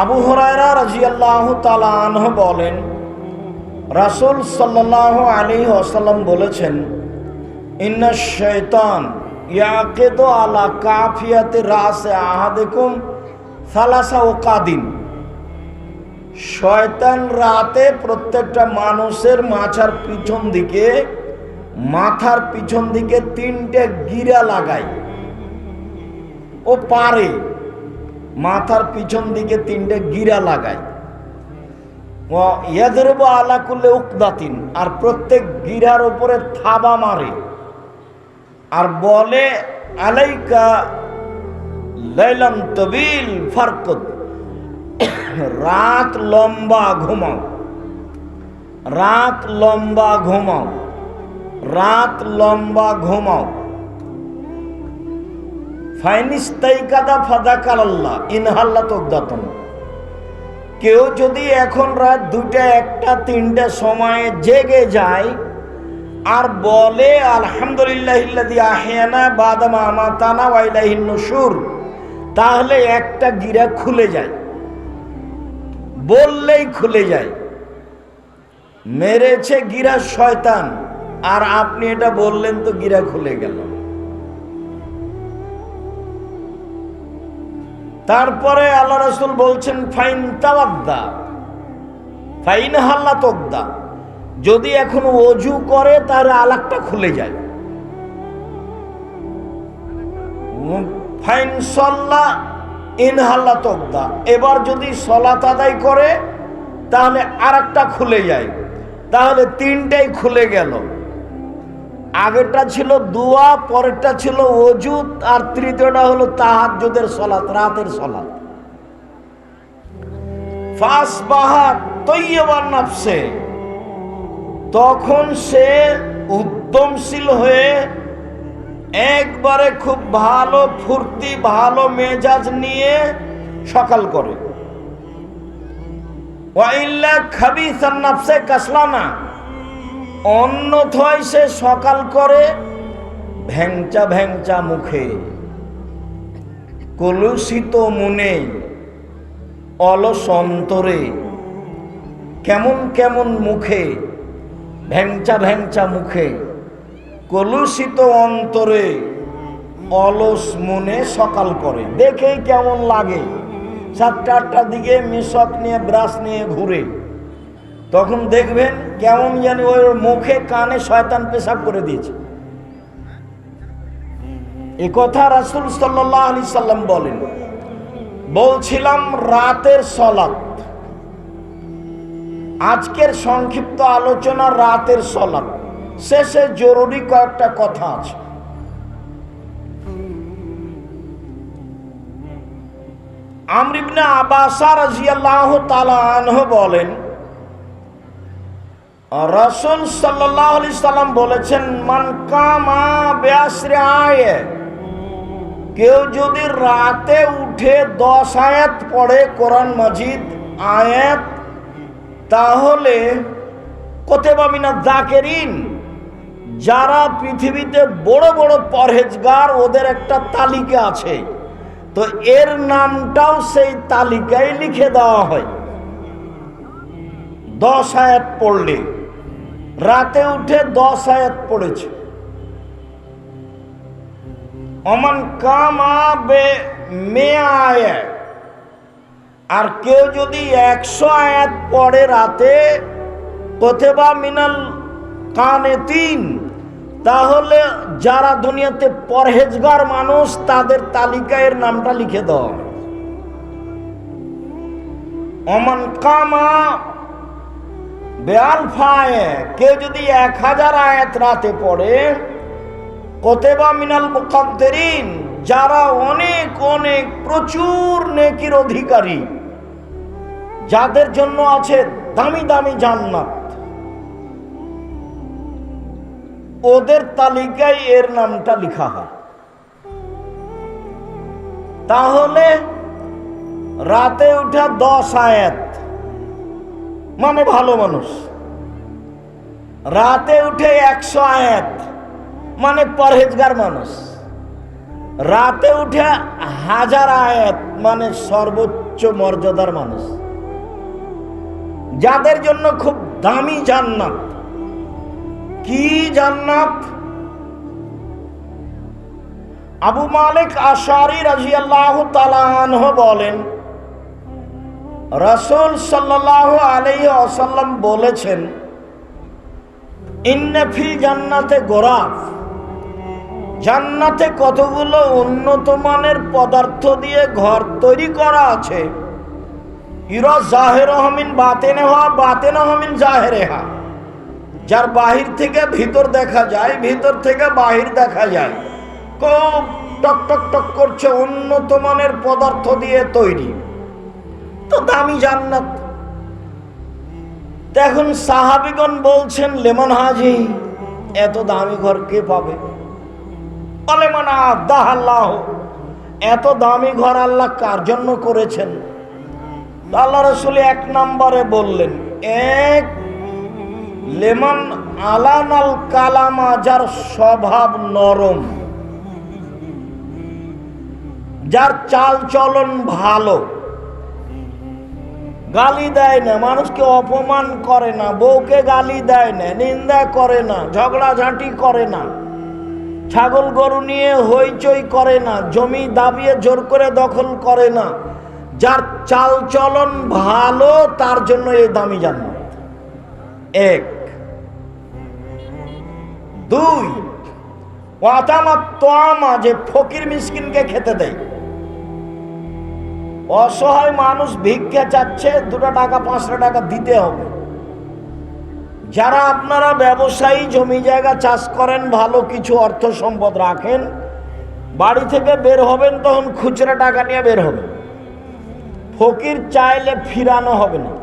আবু হুরায়রা রাদিয়াল্লাহু তাআলা আনহু বলেন, রাসূল সাল্লাল্লাহু আলাইহি ওয়াসাল্লাম বলেছেন, ইন্নাশ শাইতান ইয়াকিদু আলা কাফিয়াতি রাসে আহাদিকুম সালাসা ওয়াকাদিন। শয়তান রাতে প্রত্যেকটা মানুষের মাথার পিছন দিকে 3টে গিরা লাগায়। ও পারে মাথার পিছন দিকে 3টে গিরা লাগায়। ও ইয়াদরিবু আলা কুল্লি উকদাতিন, আর প্রত্যেক গিরার উপরে থাবা মারে আর বলে, আলাইকা লাইলাম তাবিল ফারকুদ, রাত লম্বা ঘুমাও, রাত লম্বা ঘুমাও, রাত লম্বা ঘুমাও। ফাইনিস্তাইকাদা ফাদাকাল্লাহ ইনহাল্লা তকদাতন। কেউ যদি এখন রাত 2টা, 1টা, 3টা সময়ে জেগে যায় আর বলে আলহামদুলিল্লাহিল্লাযী আহয়ানা বাদা মা আমাতানা ওয়া ইলাইহিন নুশুর, তাহলে একটা গিরা খুলে যায়, বললেই খুলে যায়। মেরেছে গিরা শয়তান, আর আপনি এটা বললেন তো গিরা খুলে গেল। তারপরে আল্লাহ রাসূল বলছেন, ফাইন তাওয়াদ্দা ফাইন হাল্লা তকদা, যদি এখন ওযু করে তাহলে আলাকটা খুলে যায়। ফাইন সাল্লা ইনহাল্লা তকদা, এবার যদি সালাত আদায় করে তাহলে আরেকটা খুলে যায়, তাহলে 3টাই খুলে গেল। আগেরটা ছিল দোয়া, পরেরটা ছিল ওযু, আর তৃতীয়টা হলো তাহাজ্জুদের সালাত, রাতের সালাত। ফাসবাহা তাইয়্যিবান নাফসে, তখন সে উদ্যমশীল হয়ে একবারে খুব ভালো ফুর্তি, ভালো মেজাজ নিয়ে সকাল করে। ওয়া ইল্লা খাবিসান নাফসে কাসলানা, অন্যথায় সে সকাল করে ভ্যাংচা ভ্যাংচা মুখে, কলুষিত মনে, অলস অন্তরে, কেমন কেমন মুখে, ভ্যাংচা ভ্যাংচা মুখে, কলুষিত অন্তরে, অলস মনে সকাল করে। দেখেই কেমন লাগে। 7টা 8টার দিকে মিশক নিয়ে ব্রাশ নিয়ে ঘুরে, তখন দেখবেন কেমন জানি ওই মুখে কানে শয়তান পেশাব করে দিয়েছে। এ কথা রাসূল সাল্লাল্লাহু আলাইহি সাল্লাম বলেন। বলছিলাম রাতের সালাত, আজকের সংক্ষিপ্ত আলোচনা রাতের সালাত। শেষে জরুরি কয়েকটা কথা আছে। আমর ইবনে আবাসা রাদিয়াল্লাহু তাআলা আনহু বলেন, রাসূল সাল্লাল্লাহু আলাইহি সাল্লাম বলেছেন, মান কামা বিআশরি আয়াত, কেউ যদি রাতে উঠে 10 আয়াত পড়ে কোরআন মাজিদ আয়াত, তাহলে কুতিবা মিনাজ জাকিরিন, যারা পৃথিবীতে বড় বড় পরহেজগার, ওদের একটা তালিকা আছে, তো এর নামটাও সেই তালিকায় লিখে দেওয়া হয়। 10 আয়াত পড়লে, রাতে উঠে 10 আয়াত পড়েছে। অমান কামা বে মিয়া আয়াত, আর কেউ যদি 100 আয়াত পড়ে রাতে, কুতিবা মিনাল কানিতিন, তাহলে যারা দুনিয়াতে পরহেজগার মানুষ, তাদের তালিকায় নামটা লিখে দাও। অমান কামা বেআলফা আয়াত, কেউ যদি 1000 আয়াত রাতে পড়ে, কুতিবা মিনাল মুকাদ্দিরিন, যারা অনেক অনেক প্রচুর নেকির অধিকারী, যাদের জন্য আছে দামি দামি জান্নাত, ওদের তালিকায় এর নামটা লেখা হয়। তাহলে রাতে উঠা 10 আয়াত মানে ভালো মানুষ, রাতে উঠে 100 আয়াত মানে পরহেজগার মানুষ, রাতে উঠে 1000 আয়াত মানে সর্বোচ্চ উচ্চ মর্যাদার মানুষ, যাদের জন্য খুব দামি জান্নাত। কি জান্নাত? আবু মালিক আশআরী রাদিয়াল্লাহু তাআলা আনহু বলেন, রাসূল সাল্লাল্লাহু আলাইহি ওয়াসাল্লাম বলেছেন, ইন্না ফিল জান্নাতে গোরাফ, জান্নাতে কতগুলো উন্নত মানের পদার্থ দিয়ে ঘর তৈরি করা আছে। ইরা জাহিরুহা মিন বাতিনিহা বাতিনুহা মিন জাহিরিহা, যার বাহির থেকে ভিতর দেখা যায়, ভিতর থেকে বাহির দেখা যায়। খুব টক টক টক করছে, উন্নত মানের পদার্থ দিয়ে তৈরি। তো দামি জান্নাত। এখন সাহাবীগণ বলছেন, লেমান হাজি, এত দামি ঘর কে পাবে? বলে মানা আদাল্লাহ, এত দামি ঘর আল্লাহ কার জন্য করেছেন? আল্লাহ রাসূল এক নম্বরে বললেন, এক লেমান আলানাল কালামা, যার স্বভাব নরম, যার চাল চলন ভালো, গালি দেয় না, মানুষকে অপমান করে না, বউকে গালি দেয় না, নিন্দা করে না, ঝগড়াঝাঁটি করে না, ছাগল গরু নিয়ে হইচই করে না, জমি দাবিয়ে জোর করে দখল করে না, যার চাল চলন ভালো, তার জন্য এই দামি জান্নাত। এক। দুই, ওয়াতামাত তোয়ামা, যে ফকির মিসকিনকে খেতে দেয়। অসহায় মানুষ ভিক্ষা চাচ্ছে, 2 টাকা 5 টাকা দিতে হবে। যারা আপনারা ব্যবসায়ী, জমি জায়গা চাষ করেন, ভালো কিছু অর্থ সম্পদ রাখেন, বাড়ি থেকে বের হবেন তখন খুচরা টাকা নিয়ে বের হবেন। ফকির চাইলে ফিরানো হবে না।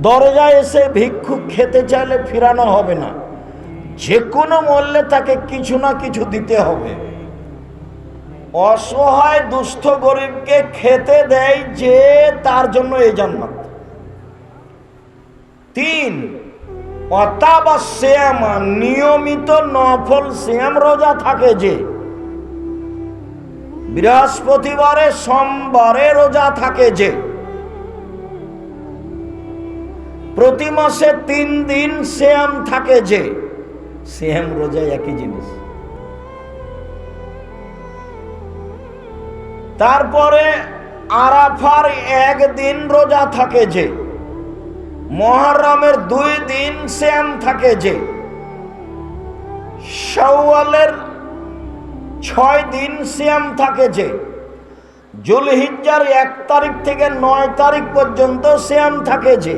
দরজায় এসে ভিক্ষুক খেতে চাইলে ফিরানো হবে না, যে কোনো মূল্যে তাকে কিছু না কিছু দিতে হবে। অসহায় দুস্থ গরিবকে খেতে দেয় যে, তার জন্য এই জান্নাত। 3, অতাবা সিয়ামা, নিয়মিত নফল সিয়াম রোজা থাকে যে, বৃহস্পতিবারে সোমবারে রোজা থাকে যে, প্রতি মাসে 3 দিন সিয়াম থাকে যে। সিয়াম রোজা একই জিনিস। তারপরে আরাফার 1 দিন রোজা থাকে যে, মুহররমের 2 দিন সিয়াম থাকে যে, শাওয়ালের 6 দিন সিয়াম থাকে যে, যুলহিজ্জার 1 তারিখ থেকে 9 তারিখ পর্যন্ত সিয়াম থাকে যে।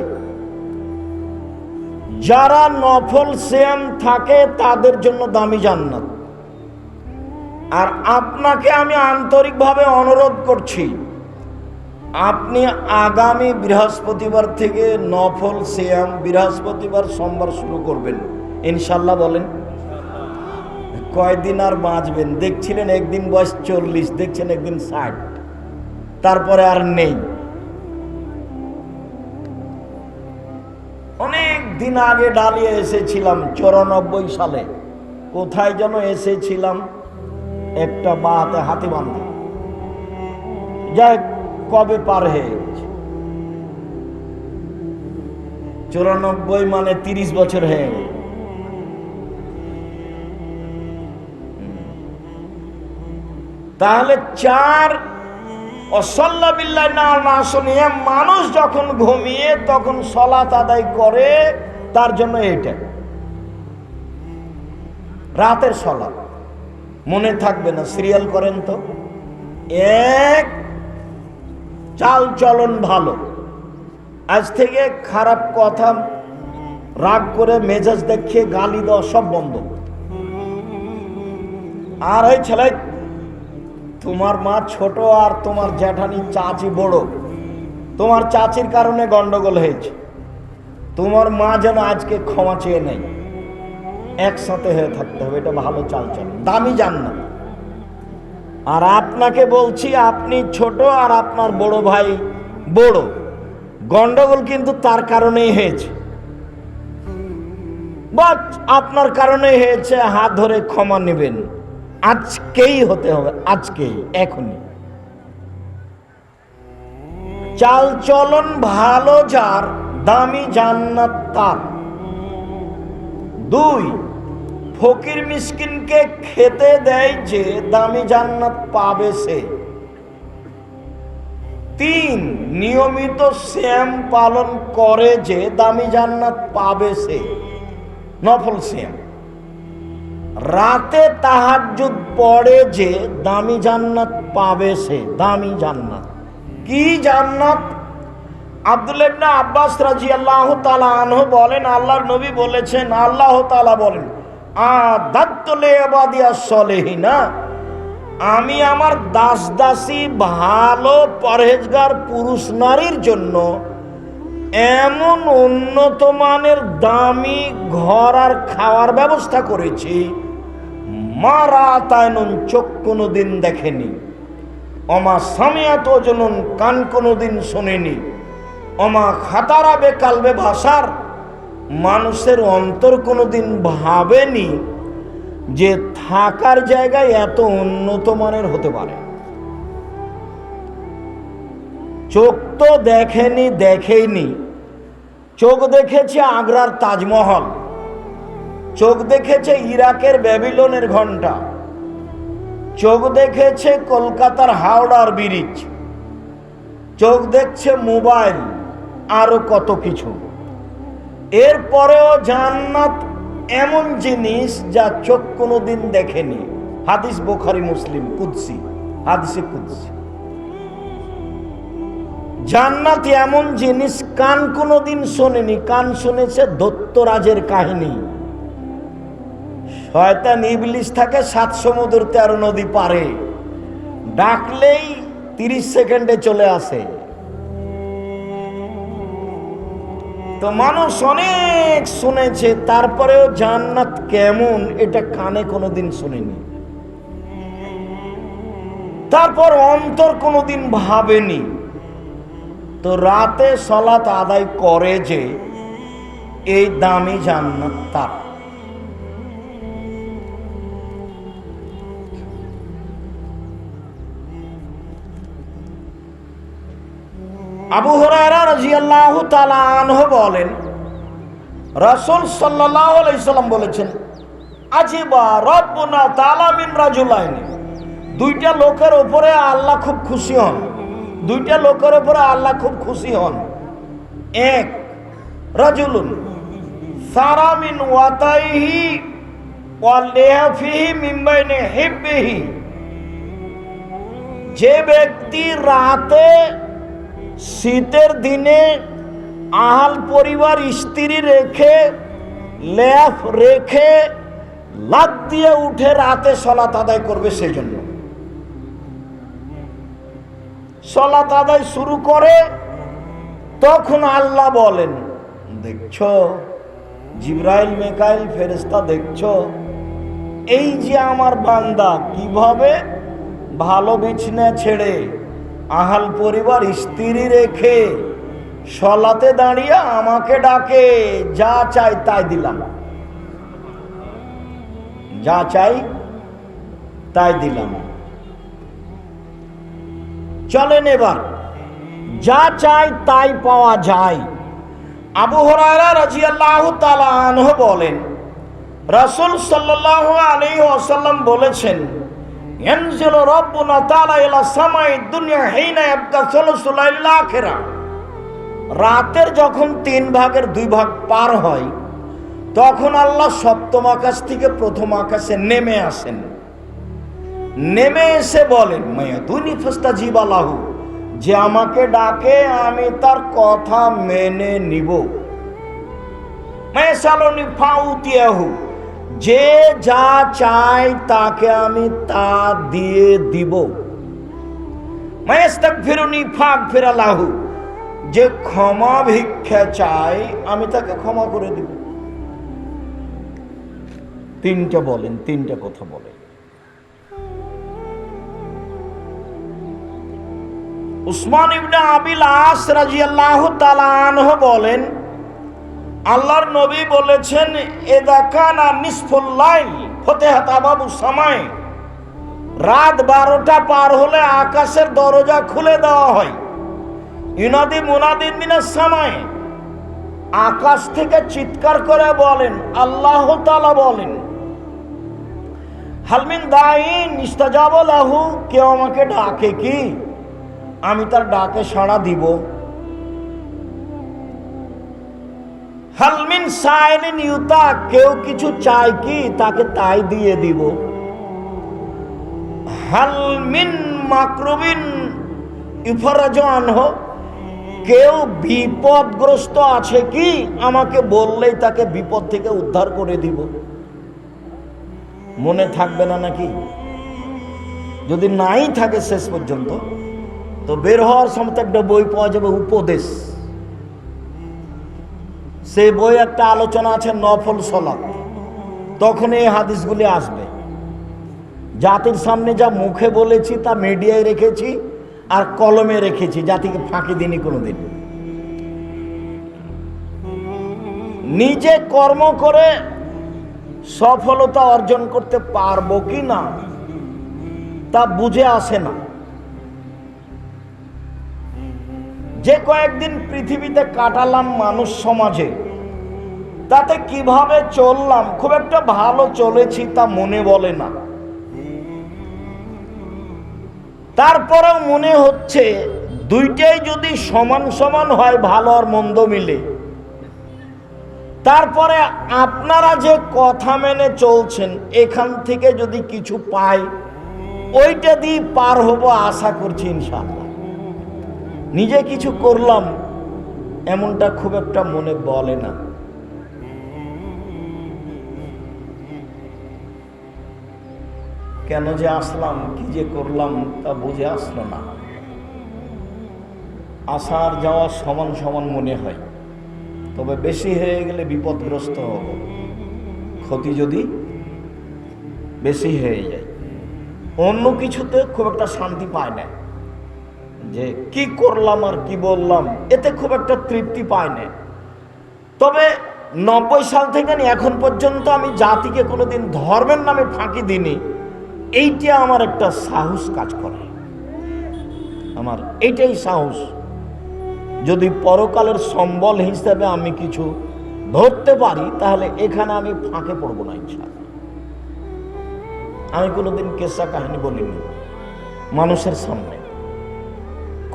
যারা নফল সিয়াম থাকে তাদের জন্য দামি জান্নাত। আর আপনাকে আমি আন্তরিকভাবে অনুরোধ করছি, আপনি আগামী বৃহস্পতিবার থেকে নফল সিয়াম বৃহস্পতিবার সোমবার শুরু করবেন ইনশাল্লাহ। বলেন কয়দিন আর বাঁচবেন? দেখছিলেন একদিন বয়স 40, দেখছেন একদিন 60, তারপরে আর নেই। অনেক দিন আগে ডালিয়ে এসেছিলাম 94 সালে, কোথায় যেন এসেছিলাম, একটা বাতে হাতি বান্ধা, যাই কবে পার হয়ে গেছে। 94 মানে 30 বছর হয়ে গেল। তাহলে 4 অসাল্লা বিল্লাহ না শুনিয়ে মানুষ যখন ঘুমিয়ে তখন সালাত আদায় করে, তার জন্য এইটা রাতের সালাত। মনে থাকবে না, সিরিয়াল করেন তো। 1, চাল চলন ভালো, আজ থেকে খারাপ কথা, রাগ করে মেজাজ দেখিয়ে গালি দেওয়া সব বন্ধ। আর এই ছেলে, তোমার মা ছোট আর তোমার জ্যাঠানি চাচি বড়, তোমার চাচির কারণে গন্ডগোল হয়েছে, তোমার মা যেন আজকে ক্ষমা চেয়ে নেই, একসাথে হয়ে থাকতে হবে। এটা ভালো চাল চল, দামি জান্নাত। আর আপনাকে বলছি, আপনি ছোট আর আপনার বড় ভাই বড়, গন্ডগোল কিন্তু তার কারণেই হয়েছে, বাট আপনার কারণেই হয়েছে। হাত ধরে ক্ষমা নেবেন, আজকেই হতে হবে, আজকেই, এখনই। চাল চলন ভালো যার, দামি জান্নাত তার। 2, ফকির মিসকিনকে খেতে দেয় যে, দামি জান্নাত পাবে সে। 3, নিয়মিত শ্যাম পালন করে যে, দামি জান্নাত পাবে সে, নফল শ্যাম। রাতে তাহাজ্জুদ পড়ে যে, দামি জান্নাত পাবে সে, দামি জান্নাত। কি জান্নাত? আব্দুল্লাহ ইবনে আব্বাস রাদিয়াল্লাহু তাআলা আনহু বলেন, আল্লাহর নবী বলেছেন, আল্লাহ তাআলা বলেন, আদাত্তু লিইবাদিয়াস সলিহিনা, আমি আমার দাস দাসী ভালো পরহেজগার পুরুষ নারীর জন্য এমন উন্নত মানের দামি ঘর আর খাওয়ার ব্যবস্থা করেছি, মারা তায়নুন, চোখ কোনোদিন দেখেনি, অমা সামিয়াত ওজনুন, কান কোনোদিন শোনেনি, অমা খাতারা বেকালবে ভাষার, মানুষের অন্তর কোনোদিন ভাবেনি যে থাকার জায়গায় এত উন্নত মানের হতে পারে। চোখ তো দেখেনি। চোখ দেখেছে আগ্রার তাজমহল, চোখ দেখেছে ইরাকের ব্যাবিলনের ঘন্টা, চোখ দেখেছে কলকাতার হাওড়ার ব্রিজ, চোখ দেখছে মোবাইল, আরো কত কিছু। এরপরেও জান্নাত এমন জিনিস যা চোখ কোনোদিন দেখেনি। হাদিস বুখারী মুসলিম, কুদসি, হাদিসে কুদসি। জান্নাত এমন জিনিস কান কোনোদিন শোনেনি, কান শুনেছে দৈত্যরাজের কাহিনী। শয়তান ইবলিস থাকে 7 সমুদ্র 13 নদী পারে, ডাকলেই 30 সেকেন্ডে চলে আসে। তো মানুষ অনেক শুনেছে, তারপরেও জান্নাত কেমন এটা কানে কোনোদিন শুনেনি, তারপর অন্তর কোনোদিন ভাবেনি। তো রাতে সালাত আদায় করে যে, এই দামি জান্নাত তার। আবু হুরায়রা রাদিয়াল্লাহু তাআলা আনহু বলেন, রাসূল সাল্লাল্লাহু আলাইহি সাল্লাম বলেছেন, আজিবা রাব্বুনা তাআলা মিন রাজুলাইনি, 2টা লোকের উপরে আল্লাহ খুব খুশি হন। 2টা লোকের উপরে আল্লাহ খুব খুশি হন। 1, রাজুলুন সারা মিন ওয়াতাইহি ওয়া লিহাফিহি মিন বাইনি হিব্বিহি, যে ব্যক্তি রাতে শীতের দিনে আহাল পরিবার স্ত্রী রেখে, লেফ রেখে, লাফ দিয়ে উঠে রাতে সালাত আদায় করবে, সেই জন্য সালাত আদায় শুরু করে। তখন আল্লাহ বলেন, দেখছো জিবরাইল মিকাইল ফেরেশতা, দেখছো এই যে আমার বান্দা কিভাবে ভালো বিছনা ছেড়ে আহাল পরিবার স্ত্রী রেখে সালাতে দাঁড়িয়ে আমাকে ডাকে, যা চাই তাই দিলাম, যা চাই তাই দিলাম। চলেন এবার যা চাই তাই পাওয়া যায়। আবু হুরায়রা রাদিয়াল্লাহু তাআলা আনহু বলেন, রাসূল সাল্লাল্লাহু আলাইহি ওয়াসাল্লাম বলেছেন, ইয়ানজিলু রাব্বুনা তাআলা ইলা সামাই দুনিয়া হিনা ইয়াবকা সুলুসুল লাইল আখিরা, রাতের যখন 3 ভাগের 2 ভাগ পার হয়, তখন আল্লাহ সপ্তম আকাশ থেকে প্রথম আকাশে নেমে আসেন। নেমে এসে বলেন, মায়াদুনি ফাস্তাজিবা লাহু, যে আমাকে ডাকে আমি তার কথা মেনে নিব। মায়াসালুনি ফাউতিয়াহু, যে যা চায় তাকে আমি তা দিয়ে দিব। মায়াস্তাগফিরুনি ফাগফির লাহু, যে ক্ষমা ভিক্ষা চায় আমি তাকে ক্ষমা করে দিব। 3টা বলেন, 3টা কথা বলেন। উসমান ইবনে আবিল আস রাদিয়াল্লাহু তাআলা আনহু বলেন, আল্লাহর নবী বলেছেন, ইযা কানা নিসফুল লাইল ফতিহাত আবাবুস সামাই, রাত 12টা পার হলে আকাশের দরজা খুলে দেওয়া হয়। ইউনাদি মুনাদিন মিনাস সামায়ে, আকাশ থেকে চিৎকার করে বলেন, আল্লাহ তাআলা বলেন, হালমিন দাইন ইস্তাজাবা লাহু, কেউ আমাকে ডাকে কি, আমি তার ডাকে সাড়া দিব। হালমিন সাইলিন ইউতা, কেউ কিছু চায় কি, তাকে তাই দিয়ে দিব। হালমিন মাকরুবিন ইফরাজু আনহু, কেউ বিপদগ্রস্ত আছে কি, আমাকে বললেই তাকে বিপদ থেকে উদ্ধার করে দিব। মনে থাকবে না নাকি? যদি নাই থাকে শেষ পর্যন্ত, তো বের হওয়ার সময় একটা বই পাওয়া যাবে, উপদেশ। সেই বই একটা আলোচনা আছে নফল সালাত, তখন এই হাদিসগুলি আসবে। জাতির সামনে যা মুখে বলেছি তা মিডিয়ায় রেখেছি আর কলমে রেখেছি, জাতিকে ফাঁকি দিইনি কোনোদিন। নিজে কর্ম করে সফলতা অর্জন করতে পারবো কি না তা বুঝে আসে না। যে কয়েকদিন পৃথিবীতে কাটালাম মানুষ সমাজে, তাতে কিভাবে চললাম, খুব একটা ভালো চলেছি তা মনে বলে না। তারপরেও মনে হচ্ছে দুইটাই যদি সমান সমান হয়, ভালো আর মন্দ মিলে, তারপরে আপনারা যে কথা মেনে চলছেন, এখান থেকে যদি কিছু পাই, ওইটা দিয়ে পার হব আশা করছি ইনশাআল্লাহ। নিজে কিছু করলাম এমনটা খুব একটা মনে বলে না। কেন যে আসলাম, কি যে করলাম তা বুঝে আসলো না। আসার যাওয়া সমান সমান মনে হয়, তবে বেশি হয়ে গেলে বিপদগ্রস্ত হব, ক্ষতি যদি বেশি হয়ে যায়। অন্য কিছুতে খুব একটা শান্তি পায় না, যে কি করলাম আর কি বললাম, এতে খুব একটা তৃপ্তি পায় না। তবে 90 সাল থেকে এখন পর্যন্ত আমি জাতিকে কোনোদিন ধর্মের নামে ফাঁকি দিইনি, এইটা আমার একটা সাহস কাজ করে। আমার এইটাই সাহস। যদি পরকালের সম্বল হিসেবে আমি কিছু ধরতে পারি, তাহলে এখানে আমি ফাঁকে পড়ব না ইনশাআল্লাহ। আমি কোনোদিন কেসা কাহিনী বলিনি মানুষের সামনে,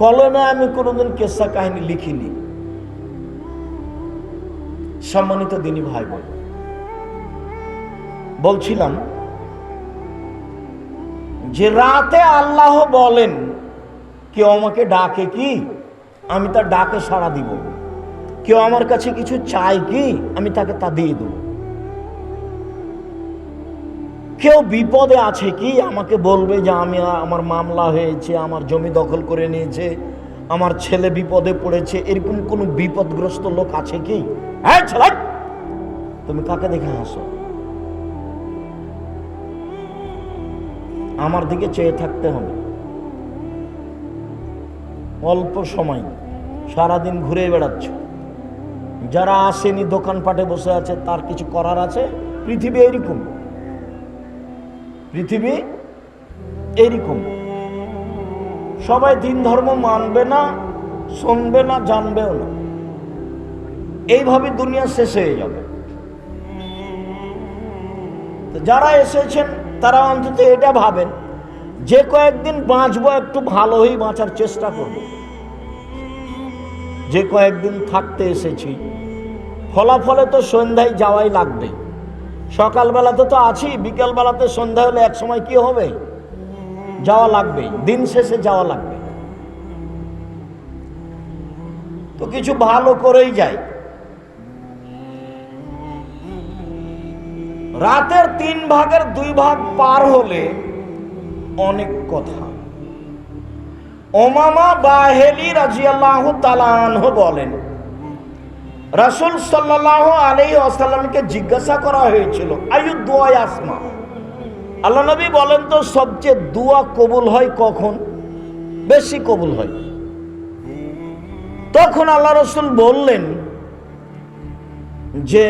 কলমে আমি কোনোদিন কেসা কাহিনী লিখিনি। সম্মানিত দিনী ভাই বোন, বলছিলাম যে রাতে আল্লাহ বলেন, কেউ আমাকে ডাকে কি, আমি তার ডাকে সাড়া দিব। কেউ আমার কাছে কিছু চায় কি, আমি তাকে তা দিয়ে দেব। কেউ বিপদে আছে কি, আমাকে বলবে যে আমার মামলা হয়েছে, আমার জমি দখল করে নিয়েছে, আমার ছেলে বিপদে পড়েছে, এরকম কোন বিপদগ্রস্ত লোক আছে কি? হ্যাঁ ছেলে, তুমি কাকে দেখে হাসো? আমার দিকে চেয়ে থাকতে হবে। অল্প সময়, সারাদিন ঘুরে বেড়াচ্ছ, যারা আসেনি দোকানপাটে বসে আছে, তার কিছু করার আছে? পৃথিবী এইরকম, পৃথিবী এইরকম। সবাই দিন ধর্ম মানবে না, শুনবে না, জানবেও না। এইভাবে দুনিয়া শেষ হয়ে যাবে। তো যারা এসেছেন তারা অন্তত এটা ভাবেন, যে কয়েকদিন বাঁচবো একটু ভালোই বাঁচার চেষ্টা করব। যে কয়েকদিন থাকতে এসেছি, ফলাফলে তো সন্ধ্যায় যাওয়াই লাগবে। সকালবেলাতে তো আছি, বিকালবেলাতে সন্ধ্যা হলে এক সময় কি হবে, যাওয়া লাগবে, দিন শেষে যাওয়া লাগবে। তো কিছু ভালো করেই যাই। রাতের 3 ভাগের 2 ভাগ পার হলে অনেক কথা। উমামা বাহেলি রাদিয়াল্লাহু তাআলা আনহু বলেন, রাসূল সাল্লাল্লাহু আলাইহি ওয়াসাল্লামকে জিজ্ঞাসা করা হয়েছিল, আইয়ু দুআ আসমা, আল্লাহ নবী বলেন তো সবচেয়ে দোয়া কবুল হয় কখন, বেশি কবুল হয়? তখন আল্লাহ রাসূল বললেন যে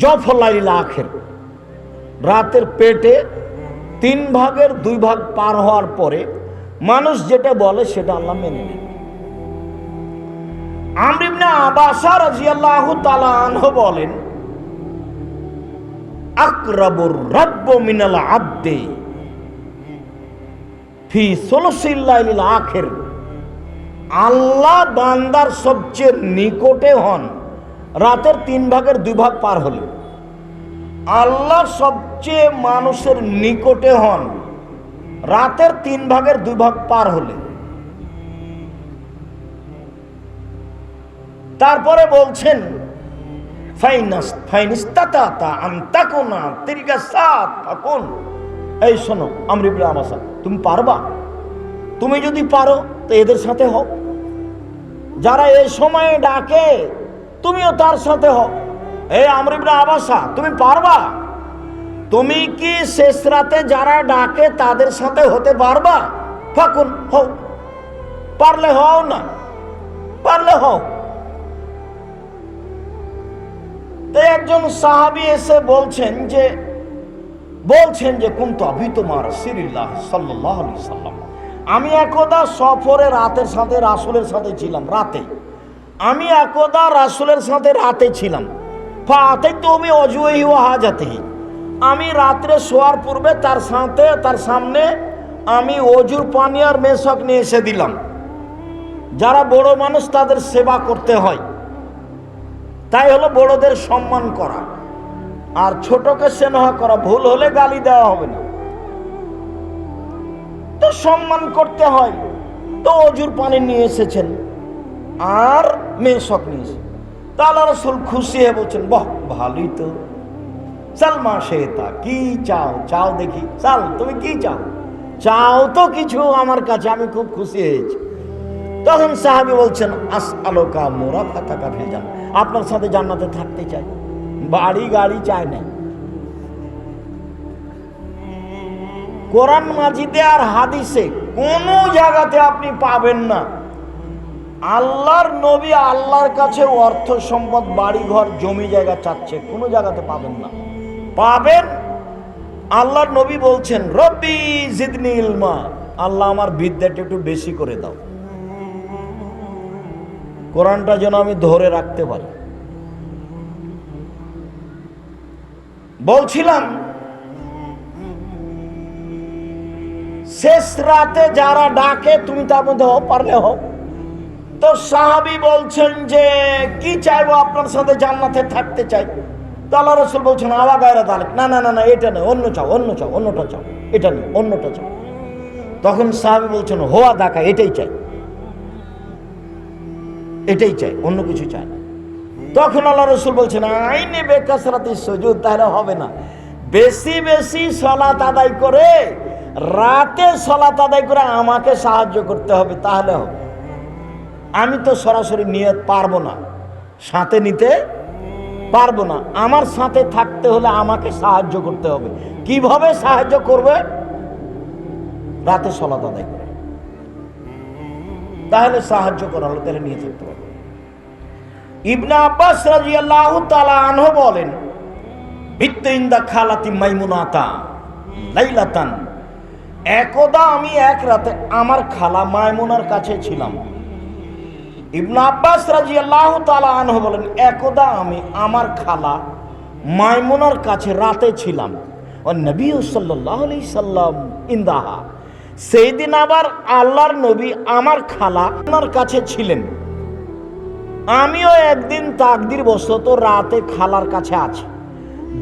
জফলাইল আখির, রাতের পেটে 3 ভাগের 2 ভাগ পার হওয়ার পরে মানুষ যেটা বলে সেটা আল্লাহ মেনে নেন। আমর ইবনে আবাসা রাদিয়াল্লাহু তাআলা আনহু বলেন, আকরাবুর রাব্বু মিনাল আবদি ফি সুলুসিল লাইলিল আখির, আল্লাহ বান্দার সবচেয়ে নিকটে হন রাতের 3 ভাগের 2 ভাগ পার হলে। আল্লাহ সবচেয়ে মানুষের নিকটে হন রাতের 3 ভাগের 2 ভাগ পার হলে। তারপরে বলছেন, এই শোনো আমর ইবনে আবাসা, তুমি পারবা? তুমি যদি পারো তো এদের সাথে হও, যারা এই সময়ে ডাকে তুমিও তার সাথে হও। এই আমর ইবনে আবাসা, তুমি পারবা? তুমি কি শেষ রাতে যারা ডাকে তাদের সাথে হতে পারবা? ফাকুন, হও। পারলে হও, না পারলে হও। তো একজন সাহাবী এসে বলছেন যে কুনতু আবিতু মা রাসূলিল্লাহ সাল্লাল্লাহু আলাইহি সাল্লাম, আমি একদা সফরে রাতের সাথে রাসূলের সাথে ছিলাম, রাতে আমি একদা রাসূলের সাথে রাতে ছিলাম। ফাতাইতু বি ওয়াজহিহি ওয়া হাজাতিহি, আমি রাত্রে শোয়ার পূর্বে তার সামনে আমি ওজুর পানি আর মেশক নিয়ে এসে দিলাম। যারা বড় মানুষ তাদের সেবা করতে হয়, তাই হলো বড়দের সম্মান করা আর ছোটকে স্নেহ করা। ভুল হলে গালি দেওয়া হবে না, তো সম্মান করতে হয়। তো ওজুর পানি নিয়ে এসেছেন আর মেশক নিয়ে এসে, তা আল্লাহ রাসূল খুশি হয়ে বলছেন, বাহ ভালোই তো, সালমা শেতা, কি চাও চাও দেখি, চাল তুমি কি চাও, চাও তো কিছু আমার কাছে, আমি খুব খুশি হয়েছি। তখন সাহাবী বলছেন, আসআলুকা মুরাফাতাকা ফিল জান্নাহ, আপনার সাথে জান্নাতে থাকতে চাই, বাড়ি গাড়ি চাই না। কোরআন মাজিদে আর হাদিসে কোন জায়গাতে আপনি পাবেন না আল্লাহর নবী আল্লাহর কাছে অর্থ সম্পদ, বাড়ি ঘর, জমি জায়গা চাচ্ছে, কোন জায়গাতে পাবেন না। পাবেন আল্লাহর নবী বলছেন, রব্বি জিদনি ইলমা, আল্লাহ আমার বিদ্যাটা একটু বেশি করে দাও, কোরআনটা যেন আমি ধরে রাখতে পারি। বলছিলাম শেষ রাতে যারা ডাকে তুমি তার মধ্যে হও, পারলে হও। তো সাহাবী বলছেন যে কি চাইবো, আপনার সাথে জান্নাতে থাকতে চাই। তো আল্লাহ রাসূল বলছেন, আওয়া গায়রা যালিক, না না না না, এটা নয়, অন্য চাও, অন্য চাও, অন্যটা চাও, এটা নয়, অন্যটা চাও। তখন সাহাবী বলছেন, হোয়া দেখা, এটাই চাই, এটাই চাই, অন্য কিছু চাই না। তখন আল্লাহ রাসূল বলছেন, আইনে বেকাসরাতিস সুজুদ, তাহলে হবে না, বেশি বেশি সালাত আদায় করে, রাতে সালাত আদায় করে আমাকে সাহায্য করতে হবে, তাহলে হবে। আমি তো সরাসরি নিয়ত পারবো না, সাথে নিতে পারবো না, আমার সাথে থাকতে হলে আমাকে সাহায্য করতে হবে। কিভাবে সাহায্য করবে? রাতে সালাত আদায় করে, তাহলে সাহায্য করা হলো, তাহলে নিয়ে থাকতে পারবে। ইবনে আব্বাস রাদিয়াল্লাহু তাআলা আনহু বলেন, বিত্তু ইনদা খালাতি মাইমুনাতা লাইলাতান, একদা আমি এক রাতে আমার খালা মাইমুনার কাছে ছিলাম। ইবনে আব্বাস রাদিয়াল্লাহু তাআলা আনহু বলেন, একদা আমি আমার খালা মাইমুনার কাছে রাতে ছিলাম। ও নবী সাল্লাল্লাহু আলাইহি সাল্লাম ইনদাহা, সেই দিন আবার আল্লাহর নবী আমার খালা ওনার কাছে ছিলেন। আমিও একদিন তাকদির বশত রাতে খালার কাছে আছি,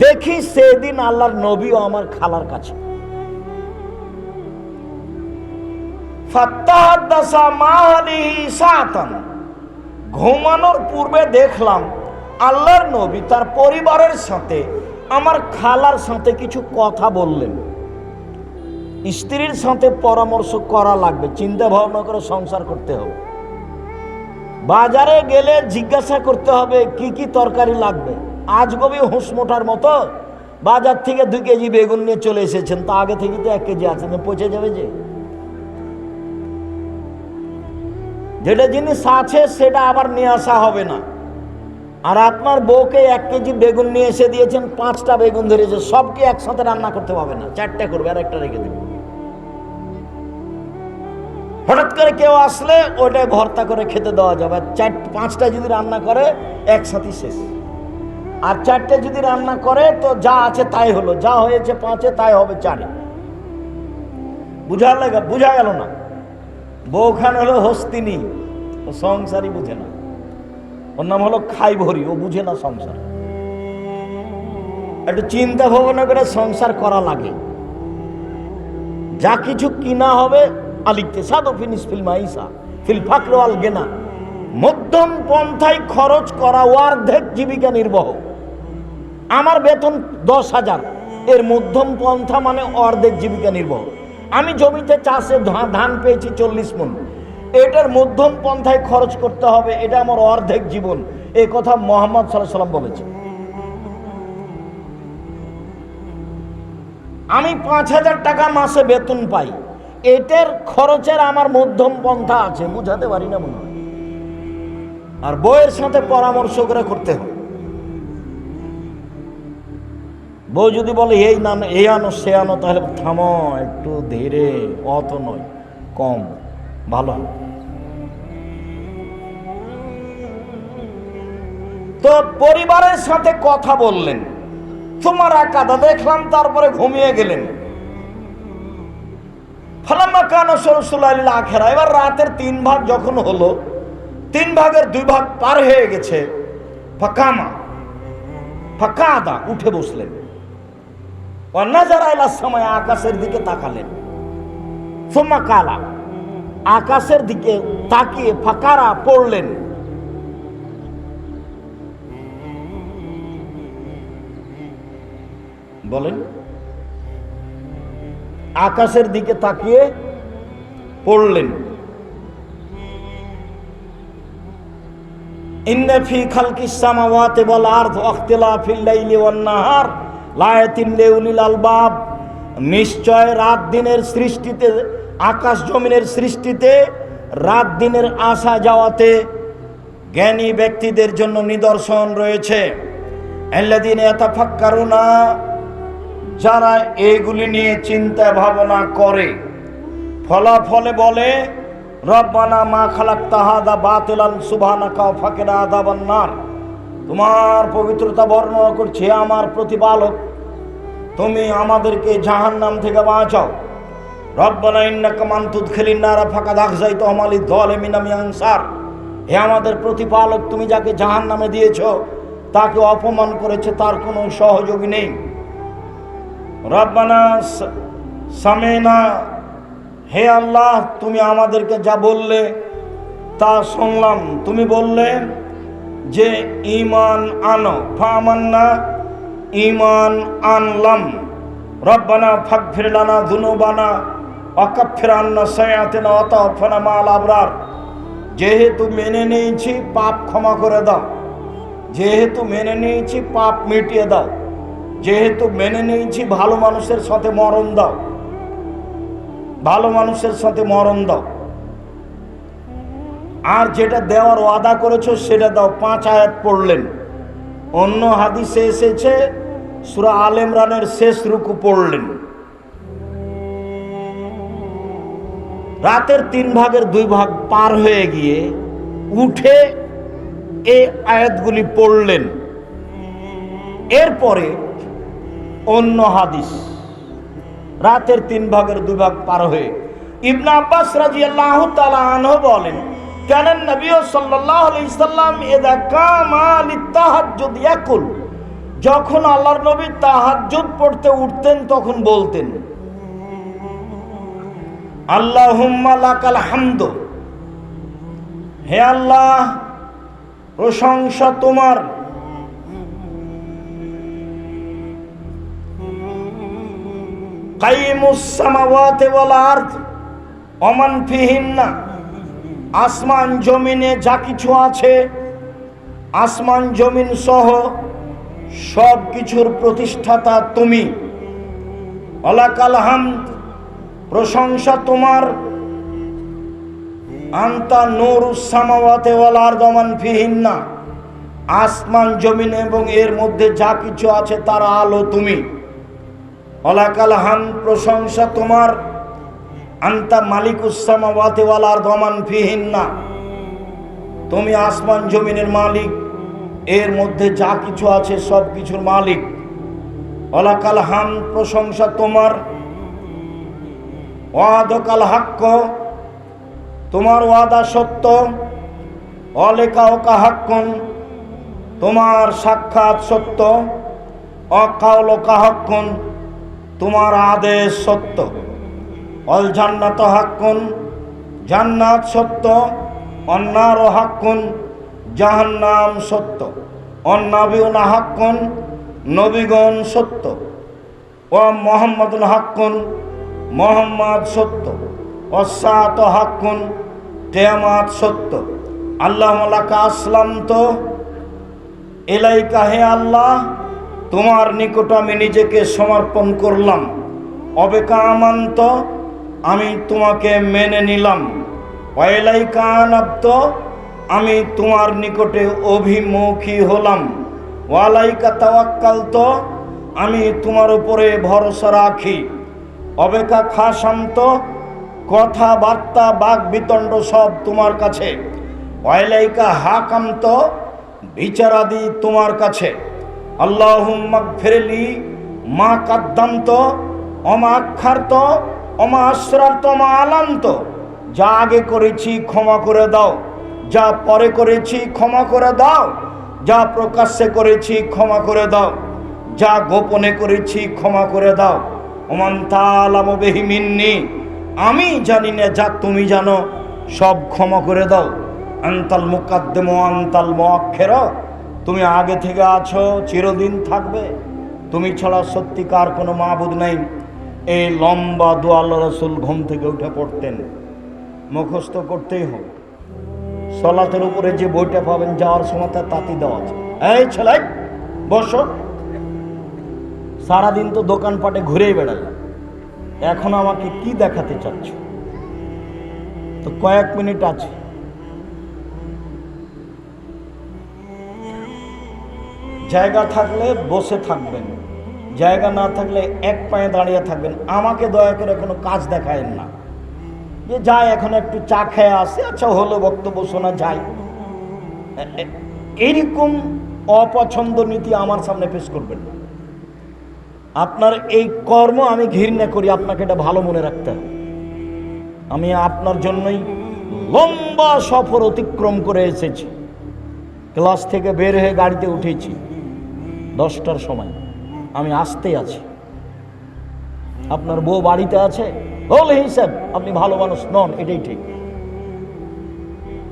দেখি সেদিন আল্লাহর নবীও আমার খালার কাছে। ফাত্তাহাদাসা মাহাদিহি সাতান, ঘুমানোর পূর্বে দেখলাম আল্লাহর নবী তার পরিবারের সাথে আমার খালার সাথে কিছু কথা বললেন। স্ত্রীর সাথে পরামর্শ করা লাগবে, চিন্তা ভাবনা করে সংসার করতে হবে। বাজারে গেলে জিজ্ঞাসা করতে হবে কি কি তরকারি লাগবে। আজগবি হুঁশ মোটার মতো বাজার থেকে 2 কেজি বেগুন নিয়ে চলে এসেছেন, তা আগে থেকে তো 1 কেজি আছে, পচে যাবে যে। যেটা জিনিস আছে সেটা আবার নিয়ে আসা হবে না। আর আপনার বউকে 1 কেজি বেগুন নিয়ে এসে দিয়েছেন, 5টা বেগুন ধরেছে, সবকে একসাথে রান্না করতে হবে না, 4টা করবে আর একটা রেখে দেবে। হঠাৎ করে কেউ আসলে ওটা ভর্তা করে খেতে দেওয়া যাবে। 4-5টা যদি রান্না করে একসাথে শেষ। আর 4টে যদি রান্না করে তো যা আছে তাই হলো, যা হয়েছে 5-এ তাই হবে 4-এ। বুঝা গেল না? বউখান হলো হস্তিনী, ও সংসারই বুঝে না। ওর নাম হলো খাই ভরি, ও বুঝে না সংসার। একটু চিন্তা ভাবনা করে সংসার করা লাগে। যা কিছু কিনা হবে আলিকতে সাদো finish feel Maisa feel Fakhar আল গেনা, মধ্যম পন্থায় খরচ করা, অর্ধেক জীবিকা নির্বাহ। আমার বেতন 10,000, এর মধ্যম পন্থা মানে অর্ধেক জীবিকা নির্বাহ। আমি জমিতে চাষে ধান পেয়েছি 40 মণ, এটার মধ্যম পন্থায় খরচ করতে হবে, এটা আমার অর্ধেক জীবন। এই কথা মুহাম্মদ সাল্লাল্লাহু আলাইহি সাল্লাম বলেছে। আমি 5,000 টাকা মাসে বেতন পাই, এটার খরচের আমার মধ্যম পন্থা আছে, বুঝাতে পারি না মনে হয়। আর বউয়ের সাথে পরামর্শ করে করতে হবে। বউ যদি বলে এই না এই আনো সে আনো, তাহলে থামো, একটু ধীরে, অত নয়, কম ভালো। তো পরিবারের সাথে কথা বললেন, তোমার একাদা দেখলাম, তারপরে ঘুমিয়ে গেলেন। ফালাম্মা কানা সরসুলাইল আখিরা, এবার রাতের 3 ভাগ যখন হলো, 3 ভাগের 2 ভাগ পার হয়ে গেছে। ফাকামা ফাকাদা, উঠে বসলেন। ওয়ানাজারা ইলাস সামায়ে, আকাশের দিকে তাকালেন। সুম্মা কালা, আকাশের দিকে তাকিয়ে ফাকারা, পড়লেন। বলেন, আকাশের দিকে তাকিয়ে পড়লেন। ইন্না ফি খালকিস সামাওয়াতি ওয়াল আরদি ওয়া ইখতিলাফিল লাইলি ওয়ান নাহার লায়াতিন লিউলিল আলবাব, নিশ্চয় রাত দিনের সৃষ্টিতে, আকাশ জমিনের সৃষ্টিতে, রাত দিনের আসা যাওয়াতে জ্ঞানী ব্যক্তিদের জন্য নিদর্শন রয়েছে। আল্লাযীনা ইয়াতাফাক্কারুনা, যারা এগুলি নিয়ে চিন্তা ভাবনা করে, ফলাফলে বলে রব্বানা মা খালাকতা হাযা বাতিলান সুবহানাকা ওয়া ফাকিনা আযাবান নার, তোমার পবিত্রতা বর্ণনা করছে, আমার প্রতিপালক, তুমি আমাদেরকে জাহান্নাম থেকে বাঁচাও। রব্বানা ইন্নাকা মান তুদখিলিন নারা ফাকাদ আখযাইতাহুম ওয়া লিয-যালিমিনা মিন আনসার, হে আমাদের প্রতিপালক, তুমি যাকে জাহান্নামে দিয়েছো তাকে অপমান করেছে, তার কোনো সহযোগী নেই। রব্বানা সামিনা, হে আল্লাহ, তুমি আমাদেরকে যা বললে তা শুনলাম। তুমি বললে যে ঈমান আনো, ফামান্না, ঈমান আনলাম। রব্বানা ফাগফির লানা যুনুবানা ওয়া কাফির আন্না সাইয়্যাতিনা ওয়া তাওফানা মা'আল আবরার, যেহেতু মেনে নিয়েছি পাপ ক্ষমা করে দাও, যেহেতু মেনে নিয়েছি পাপ মিটিয়ে দাও, যেহেতু মেনে নিয়েছি ভালো মানুষের সাথে মরণ দাও, ভালো মানুষের সাথে মরণ দাও, আর যেটা দেওয়ার ওয়াদা করেছো সেটা দাও। 5 আয়াত পড়লেন। অন্য হাদিসে এসেছে সূরা আল ইমরানের শেষ রুকু পড়লেন। রাতের 3 ভাগের 2 ভাগ পার হয়ে গিয়ে উঠে এই আয়াতগুলি পড়লেন। এরপরে অন্য হাদিস, রাতের 3 ভাগের 2 ভাগ পার হয়ে ইবনে আব্বাস রাদিয়াল্লাহু তাআলা আনহু বলেন, কানান নবী সাল্লাল্লাহু আলাইহি সাল্লাম ইযা কামা লিতাহাজ্জুদ ইয়াকুল, যখন আল্লাহর নবী তাহাজ্জুদ পড়তে উঠতেন তখন বলতেন, আল্লাহুম্মা লাকাল হামদু, হে আল্লাহ, প্রশংসা তোমার, কাইয়ুমুস সামাওয়াতি ওয়াল আরদ ওয়া মান ফিহিন্না, আসমান জমিনে যা কিছু আছে, আসমান জমিন সহ সব কিছুর প্রতিষ্ঠাতা তুমি। ওয়ালাকাল হামদ, প্রশংসা তোমার, আনতা নূরুস সামাওয়াতি ওয়াল আরদ ওয়া মান ফিহিন্না, আসমান জমিন এবং এর মধ্যে যা কিছু আছে তার আলো তুমি। ওয়ালাকাল হামদ, প্রশংসা তোমার, আনতা মালিকুস সামাওয়াতি ওয়াল আরদি ওয়া মান ফিহিন্না, তুমি আসমান জমিনের মালিক, এর মধ্যে যা কিছু আছে সব কিছুর মালিক। ওয়ালাকাল হামদ, প্রশংসা তোমার। ওয়াদাকাল হাক্ক, তোমার ওয়াদা সত্য। ওয়ালিকাউকা হাক্কুন, তোমার সাক্ষাৎ সত্য। ওয়াকাউলুকা হাক্কুন, তোমার আদেশ সত্য। অল জান্নাত হাক্কুন, জান্নাত সত্য। অন্নার হাক্কুন, জাহান্নাম সত্য। অন্নাবিউনা হাক্কুন, নবীগণ সত্য। ও মুহাম্মাদুন হাক্কুন, মুহাম্মদ সত্য। ওয়াসসাআত হাক্কুন, কিয়ামত সত্য। আল্লাহুম্মা লাকা আসলামতু, ইলাইকা, হে আল্লাহ তোমার নিকট আমি নিজেকে সমর্পণ করলাম। অবেকা আমান্ত, আমি তোমাকে মেনে নিলাম। ওয়াইলাইকা আনাবতু, আমি তোমার নিকটে অভিমুখী হলাম। ওয়ালাইকা তাওয়াক্কালতু, আমি তোমার উপরে ভরসা রাখি। অবেকা খাসান্ত, কথাবার্তা বাক বিতণ্ড সব তোমার কাছে। ওয়াইলাইকা হাকামত, বিচারাদি তোমার কাছে। আল্লাহুম্মা গফিরলি মা কাদ্দামত ওমা আখারত ওমা আসরারত ওমা আলান্ত, যা আগে করেছি ক্ষমা করে দাও, যা পরে করেছি ক্ষমা করে দাও, যা প্রকাশ্যে করেছি ক্ষমা করে দাও, যা গোপনে করেছি ক্ষমা করে দাও। ওমান তাআলামু বিহি মিন্নি, আমি জানি না যা তুমি জানো, সব ক্ষমা করে দাও। আনতাল মুকাদ্দিম ওয়া আনতাল মুআখির, তুমি আগে থেকে আছো, চিরদিন থাকবে, তুমি ছাড়া সত্যিকার কোনো মাবুদ নেই। এই লম্বা দোয়া আল্লাহ রাসূল ঘুম থেকে উঠে পড়তেন, মুখস্থ করতেই হবে। সালাতের উপরে যে বইটা পাবেন যাওয়ার সময় তার তাতি দেওয়া আছে। এই ছেলে বসো, সারাদিন তো দোকানপাটে ঘুরেই বেড়ালে, এখন আমাকে কি দেখাতে চাচ্ছ? তো কয়েক মিনিট আছে, জায়গা থাকলে বসে থাকবেন, জায়গা না থাকলে এক পায়ে দাঁড়িয়ে থাকবেন। আমাকে দয়া করে কোনো কাজ দেখায়েন না যে যাই এখন একটু চা খেয়ে আসে, আচ্ছা হলো বক্তব্য শোনা যায়, এইরকম অপছন্দ নীতি আমার সামনে পেশ করবেন না। আপনার এই কর্ম আমি ঘৃণা করি, আপনাকে এটা ভালো মনে রাখতে হবে। আমি আপনার জন্যই লম্বা সফর অতিক্রম করে এসেছি, ক্লাস থেকে বের হয়ে গাড়িতে উঠেছি 10টার সময়, আমি আসতেই আছি। আপনার বউ বাড়িতে আছে বলে হিসাব আপনি ভালো মানুষ নন, এটাই ঠিক।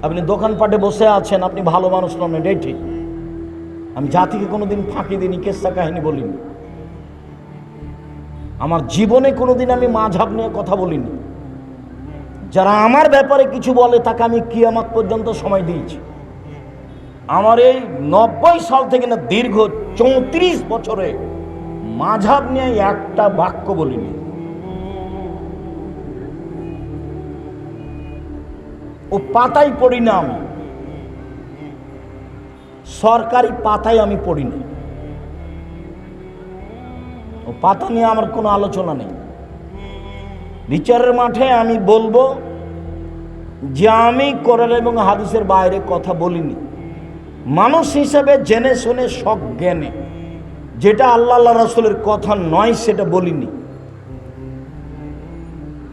আপনি দোকানপাটে বসে আছেন, আপনি ভালো মানুষ নন, এটাই ঠিক। আমি জাতিকে কোনোদিন ফাঁকি দিইনি, কেসা কাহিনী বলিনি। আমার জীবনে কোনোদিন আমি মাঝহাব নিয়ে কথা বলিনি। যারা আমার ব্যাপারে কিছু বলে তাকে আমি কিয়ামত পর্যন্ত সময় দিয়েছি। আমার এই 90 সাল থেকে না দীর্ঘ 34 বছরে মাঝহাব নিয়ে একটা বাক্য বলিনি। ও পাতাই পড়ি না, আমি সরকারি পাতায় আমি পড়ি না। ও পাতা নিয়ে আমার কোনো আলোচনা নেই। বিচারের মাঠে আমি বলবো যে আমি কোরআন এবং হাদিসের বাইরে কথা বলিনি। মানুষ হিসেবে জেনে শুনে সজ্ঞানে যেটা আল্লাহ রাসূলের কথা নয় সেটা বলিনি।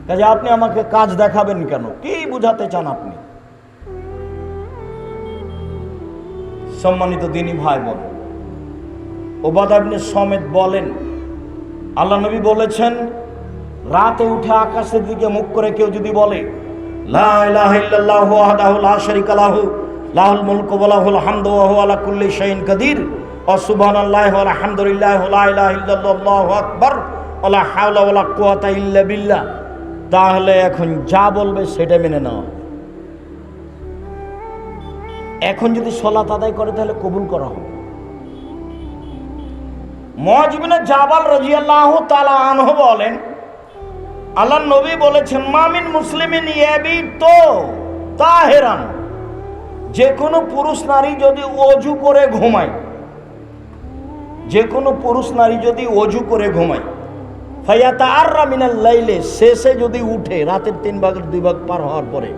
কাজে আপনি আমাকে কাজ দেখাবেন কেন? কি বুঝাতে চান আপনি? সম্মানিত দ্বীনি ভাই বোন, উবাদা ইবনে সামিত বলেন, আল্লাহ নবী বলেছেন, রাতে উঠে আকাশের দিকে মুখ করে কেউ যদি বলে লা ইলাহা ইল্লাল্লাহু ওয়াহদাহু লা শারীকা লাহু লাহুল মুলকু ওয়া লাহুল হামদু ওয়া হুয়া আলা কুল্লি শাইইন কাদির ওয়া সুবহানাল্লাহি ওয়া আলহামদুলিল্লাহি ওয়া লা ইলাহা ইল্লাল্লাহু আল্লাহু আকবার ওয়া লা হাওলা ওয়া লা কুওয়াতা ইল্লা বিল্লাহ, তাহলে এখন যা বলবে সেটা মেনে নাও। এখন যদি সালাত আদায় করে তাহলে কবুল করা হবে। মুআয ইবনে জাবাল রাদিয়াল্লাহু তাআলা আনহু বলেন, আল্লাহর নবী বলেছেন, মামিন মুসলিমিন ইয়াবিতু তাহিরান, যে কোনো পুরুষ নারী যদি ওযু করে ঘুমায়, যে কোনো পুরুষ নারী যদি ওযু করে ঘুমায়, ফায়াতাআররা মিনাল লাইলি, শেষে যদি উঠে রাতের 3 ভাগের 2 ভাগ পার হওয়ার পরে,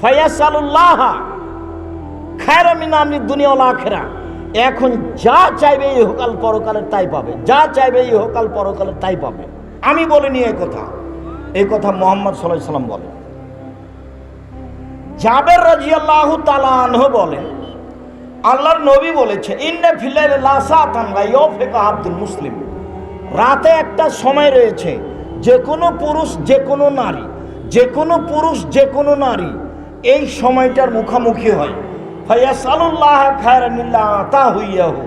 ফায়াসালুল্লাহ খায়রা মিন আমরি দুনিয়া ওয়াল আখিরা, এখন যা চাইবে ইহকাল পরকালের তাই পাবে, যা চাইবে ইহকাল পরকালের তাই পাবে। আমি বলিনি এই কথা মুহাম্মদ সাল্লাল্লাহু আলাইহি সাল্লাম বলেন। জাবের রাদিয়াল্লাহু তাআলা আনহু বলেন, আল্লাহর নবী বলেছে, ইন্না ফিল লাইলি লাসাতান লা ইয়াফিকা আব্দুল মুসলিম, রাতে একটা সময় রয়েছে যে কোনো পুরুষ যে কোনো নারী, যে কোনো পুরুষ যে কোনো নারী এই সময়টার মুখোমুখি হয়। ফায়াসালুল্লাহ খায়রান মিল্লা আতাহু ইয়াহু,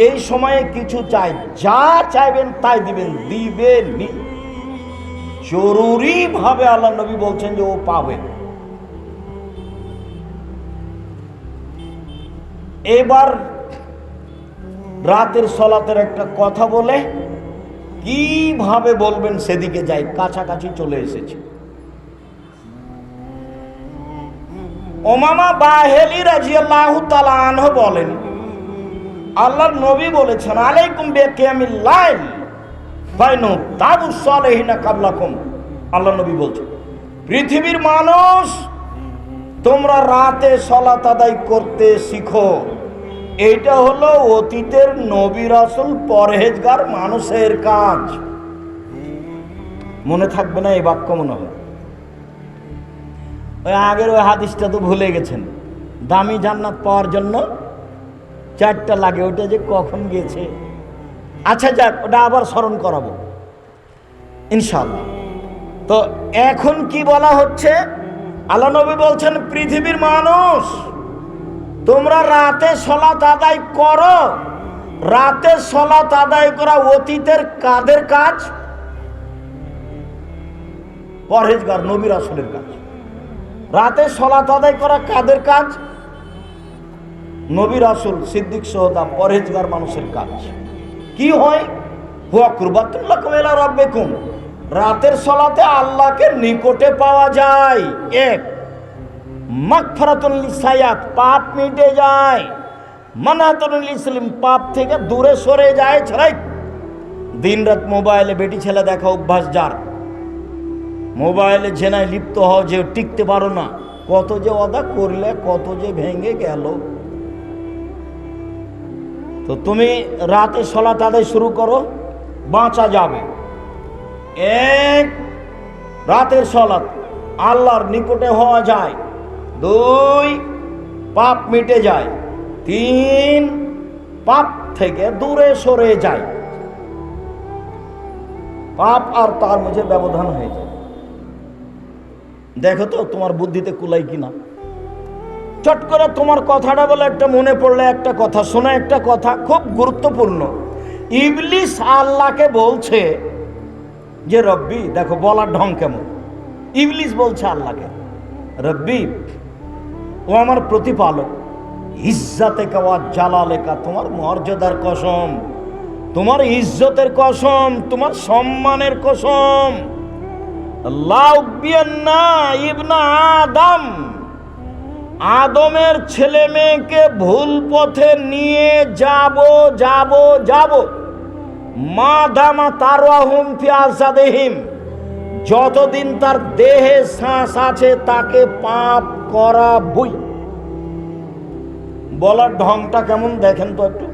এই সময়ে কিছু চাই, যা চাইবেন তাই দিবেন, দিবেনই। জরুরি ভাবে আল্লাহ নবী বলছেন যে ও পাবে। এবার রাতের সলাতের একটা কথা বলে কিভাবে বলবেন সেদিকে যাই, কাছাকাছি চলে এসেছে। উমামা বাহেলি রাদিয়াল্লাহু তাআলা আনহু বলেন, আল্লাহর নবী বলেছেন, আলাইকুম বিকিয়ামিল লাইল ফাইনু তাবুস সালিহিনা কাবলাকুম। আল্লাহর নবী বলছেন, পৃথিবীর মানুষ তোমরা রাতে সালাত আদায় করতে শিখো। এইটা হলো অতীতের নবী রাসূল পরহেজগার মানুষের কাজ। মনে থাকবে না এই বাক্য? মনে হয় ওই আগের ওই হাদিসটা তো ভুলে গেছেন, দামি জান্নাত পাওয়ার জন্য 4টা লাগে, ওটা যে কখন গেছে। আচ্ছা যাক, ওটা আবার স্মরণ করাবো ইনশাআল্লাহ। তো এখন কি বলা হচ্ছে? আল্লাহ নবী বলছেন, পৃথিবীর মানুষ তোমরা রাতে সালাত আদায় করো। রাতে সালাত আদায় করা অতীতের কাদের কাজ? পরহেজগার নবী রাসূলের কাজ। রাতে সালাত আদায় করা কাদের কাজ? নবী রাসূল, সিদ্দিক, শুহাদা, পরহেজগার মানুষের কাজ। কি হয়? হুয়া কুরবাতুল লাকুম ইলা রাব্বিকুম, রাতের সালাতে আল্লাহকে নিকটে পাওয়া যায়। এক, মাগফিরাতুল লিসায়াত, পাপ মিটে যায়। মানহাতুল লিসলিম, পাপ থেকে দূরে সরে যায়। ছাড়াই দিনরাত মোবাইলে বেটি ছেলে দেখা অভ্যাস যার, মোবাইলে জেনায় লিপ্ত হও যে টিকতে পারো না, কত যে ওয়াদা করলে কত যে ভেঙে গেল। তো তুমি রাতে সালাত আদায় শুরু করো, বাঁচা যাবে। এক, রাতের সালাত আল্লাহর নিকটে হওয়া যায়। 2, পাপ মিটে যায়। 3, পাপ থেকে দূরে সরে যায়। পাপ আর তার মাঝে ব্যবধান হয়ে যায়। দেখো তো তোমার বুদ্ধিতে কুলাই কিনা। চট করে তোমার কথাটা বলে একটা মনে পড়লে একটা কথা, শোনা একটা কথা খুব গুরুত্বপূর্ণ। ইবলিস আল্লাহকে বলছে যে রব্বি, দেখো বলার ঢং কেমন। ইবলিস বলছে আল্লাহকে, রব্বি, ও আমার প্রতিপালক, ইজ্জাতে ওয়া জালালেকা, তোমার মর্যাদার কসম, তোমার ইজ্জতের কসম, তোমার সম্মানের কসম, লাউবিয়ান্না ইবনা আদম, আদমের ছেলে মেয়েকে ভুল পথে নিয়ে যাব মা দামা তারওয়াহুম ফি আসাদিহিম, যতদিন তার দেহে শ্বাস আছে তাকে পাপ করাবই। বলার ঢংটা কেমন দেখেন তো একটু।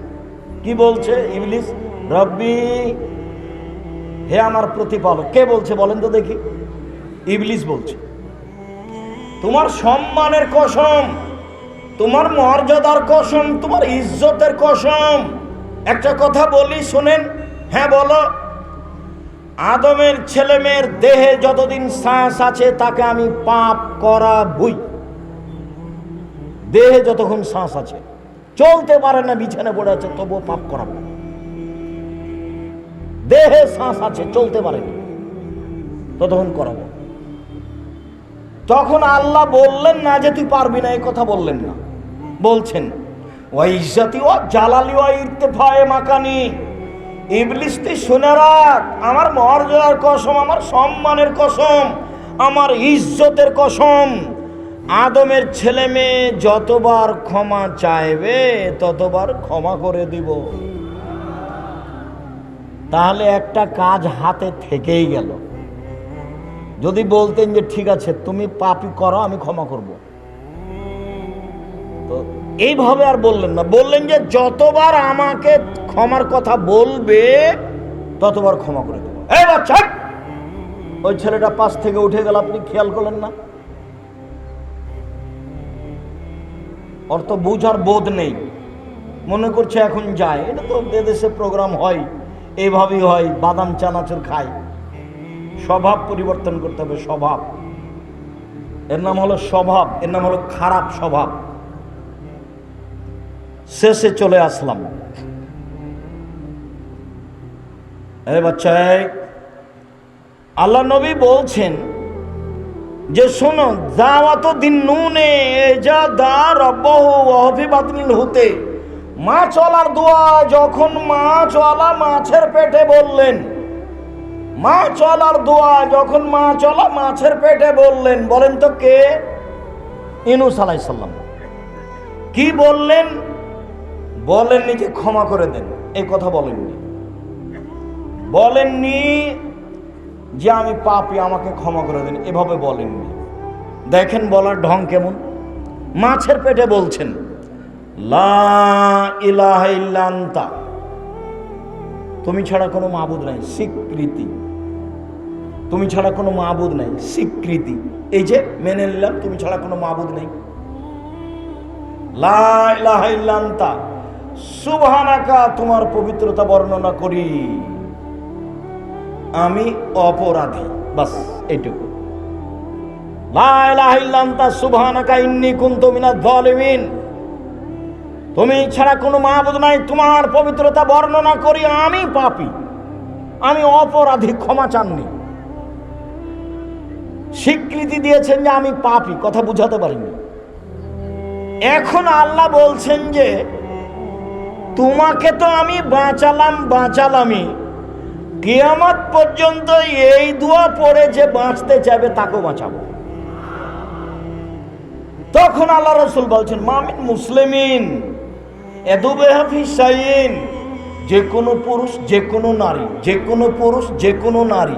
কি বলছে ইবলিস? রব্বি, হে আমার প্রতিপালক। কে বলছে বলেন তো দেখি? ইবলিস বলছে, তোমার সম্মানের কসম, তোমার মর্যাদার কসম, তোমার ইজ্জতের কসম। একটা কথা বলি, শোনেন। হ্যাঁ বলো। আদমের ছেলে মেয়ের দেহে যতদিন শ্বাস আছে তাকে আমি পাপ করাবই। দেহে যতক্ষণ শ্বাস আছে, চলতে পারে না, বিছানে পড়ে আছে, তবুও পাপ করাবো। দেহে শ্বাস আছে, চলতে পারে না, ততক্ষণ করাবো। তখন আল্লাহ বললেন না যে তুই পারবি না, এই কথা বললেন না। বলছেন ওয়া ইজ্জতি ওয়া জালালি ওয়া ইরতিফায়ে মাকানি, ইবলিস তুই শুনে রাখ, আমার মর্যাদার কসম, আমার সম্মানের কসম, আমার ইজ্জতের কসম, আদমের ছেলে মেয়ে যতবার ক্ষমা চাইবে ততবার ক্ষমা করে দিব। তাহলে একটা কাজ হাতে থেকেই গেল। যদি বলতেন যে ঠিক আছে তুমি পাপী করো, আমি ক্ষমা করব, তো এইভাবে আর বললেন না, বললেন যে যতবার আমাকে ক্ষমার কথা বলবে ততবার ক্ষমা করে দেবো। এই বাচ্চা, ওই ছেলেটা পাশ থেকে উঠে গেল, আপনি খেয়াল করলেন না? ওর তো বুঝার বোধ নেই, মনে করছে এখন যায়। এটা তো দেশে প্রোগ্রাম হয়, এইভাবেই হয়, বাদাম চানাচুর খায়। স্বভাব পরিবর্তন করতে হবে, স্বভাব। এর নাম হলো স্বভাব, এর নাম হলো খারাপ স্বভাব। শেষে চলে আসলাম। এই বাচ্চা, আল্লাহ নবী বলছেন যে শোনো, দাওয়াত দিন নুনে যা দা রব্বাহু ওয়াফি বাতিল হতে, মাছওয়ালার দোয়া যখন মাছওয়ালা মাছের পেটে বললেন, মাছওয়ালার দোয়া যখন মাছওয়ালা মাছের পেটে বললেন, বলেন তো কে? ইউনূস আলাইহিস সালাম। কি বললেন? বলেননি যে ক্ষমা করে দেন, এই কথা বলেননি। বলেননি যে আমি পাপী, আমাকে ক্ষমা করে দেন, এভাবে বলেননি। দেখেন বলার ঢং কেমন। মাছের পেটে বলছেন লা ইলাহা ইল্লা আনতা, তুমি ছাড়া কোনো মাবুদ নাই, স্বীকৃতি। তুমি ছাড়া কোনো মাবুদ নাই, স্বীকৃতি। এই যে মেনে নিলাম তুমি ছাড়া কোনো মাবুদ নেই। লা ইলাহা ইল্লা আনতা সুবহানাকা, তোমার পবিত্রতা বর্ণনা করি, আমি অপরাধী। বাস এইটুকু। লা ইলাহা ইল্লা আনতা সুবহানাকা ইন্নী কুনতু মিনাজ জালিমিন, তুমি ছাড়া কোনো মাবুদ নাই, তোমার পবিত্রতা বর্ণনা করি, আমি পাপী, আমি অপরাধী, ক্ষমা চাননি। স্বীকৃতি দিয়েছেন যে আমি পাপী, কথা বুঝাতে পারিনি। এখন আল্লাহ বলছেন যে তোমাকে তো আমি বাঁচালামই, কিয়ামত পর্যন্ত এই দোয়া পড়ে যে বাঁচতে চাইবে তাকেও বাঁচাবো। তখন আল্লাহ রাসূল বলছেন মামিন মুসলিমিন এদুবেহা ফি শাইইন, যে কোনো পুরুষ, যে কোনো নারী, যে কোনো পুরুষ, যে কোনো নারী,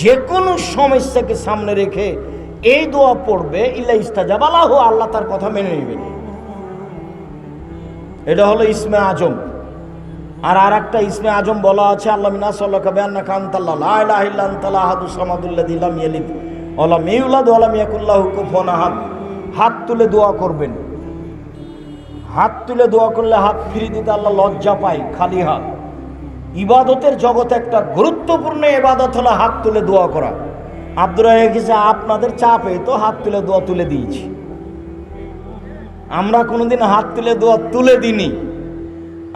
যে কোনো সমস্যাকে সামনে রেখে এই দোয়া পড়বে, ইল্লা ইস্তাজাবা লাহু, আল্লাহ তার কথা মেনে নেবেন। এটা হলো ইসমে আজম। আর একটা ইসমে আজম বলা আছে, আল্লাহ মিনাসাল্লাকা বিআন্নাকা আনতাল্লাহ লা ইলাহা ইল্লা আনতাল আহাদুস সামাদুল্লাযী লাম ইয়ালিদ ওয়া লাম ইউলাদ ওয়া লাম ইয়াকুল লাহু কুফুয়ান আহাদ। হাত তুলে দোয়া করবেন। হাত তুলে দোয়া করলে হাত ফিরিয়ে দিতে আল্লাহ লজ্জা পায়, খালি হাত। ইবাদতের জগতে একটা গুরুত্বপূর্ণ ইবাদত হলো হাত তুলে দোয়া করা। আব্দুর রাজ্জাক, আপনাদের চাপে তো হাত তুলে দোয়া তুলে দিয়েছি, আমরা কোনোদিন হাত তুলে দোয়া তুলে দিইনি।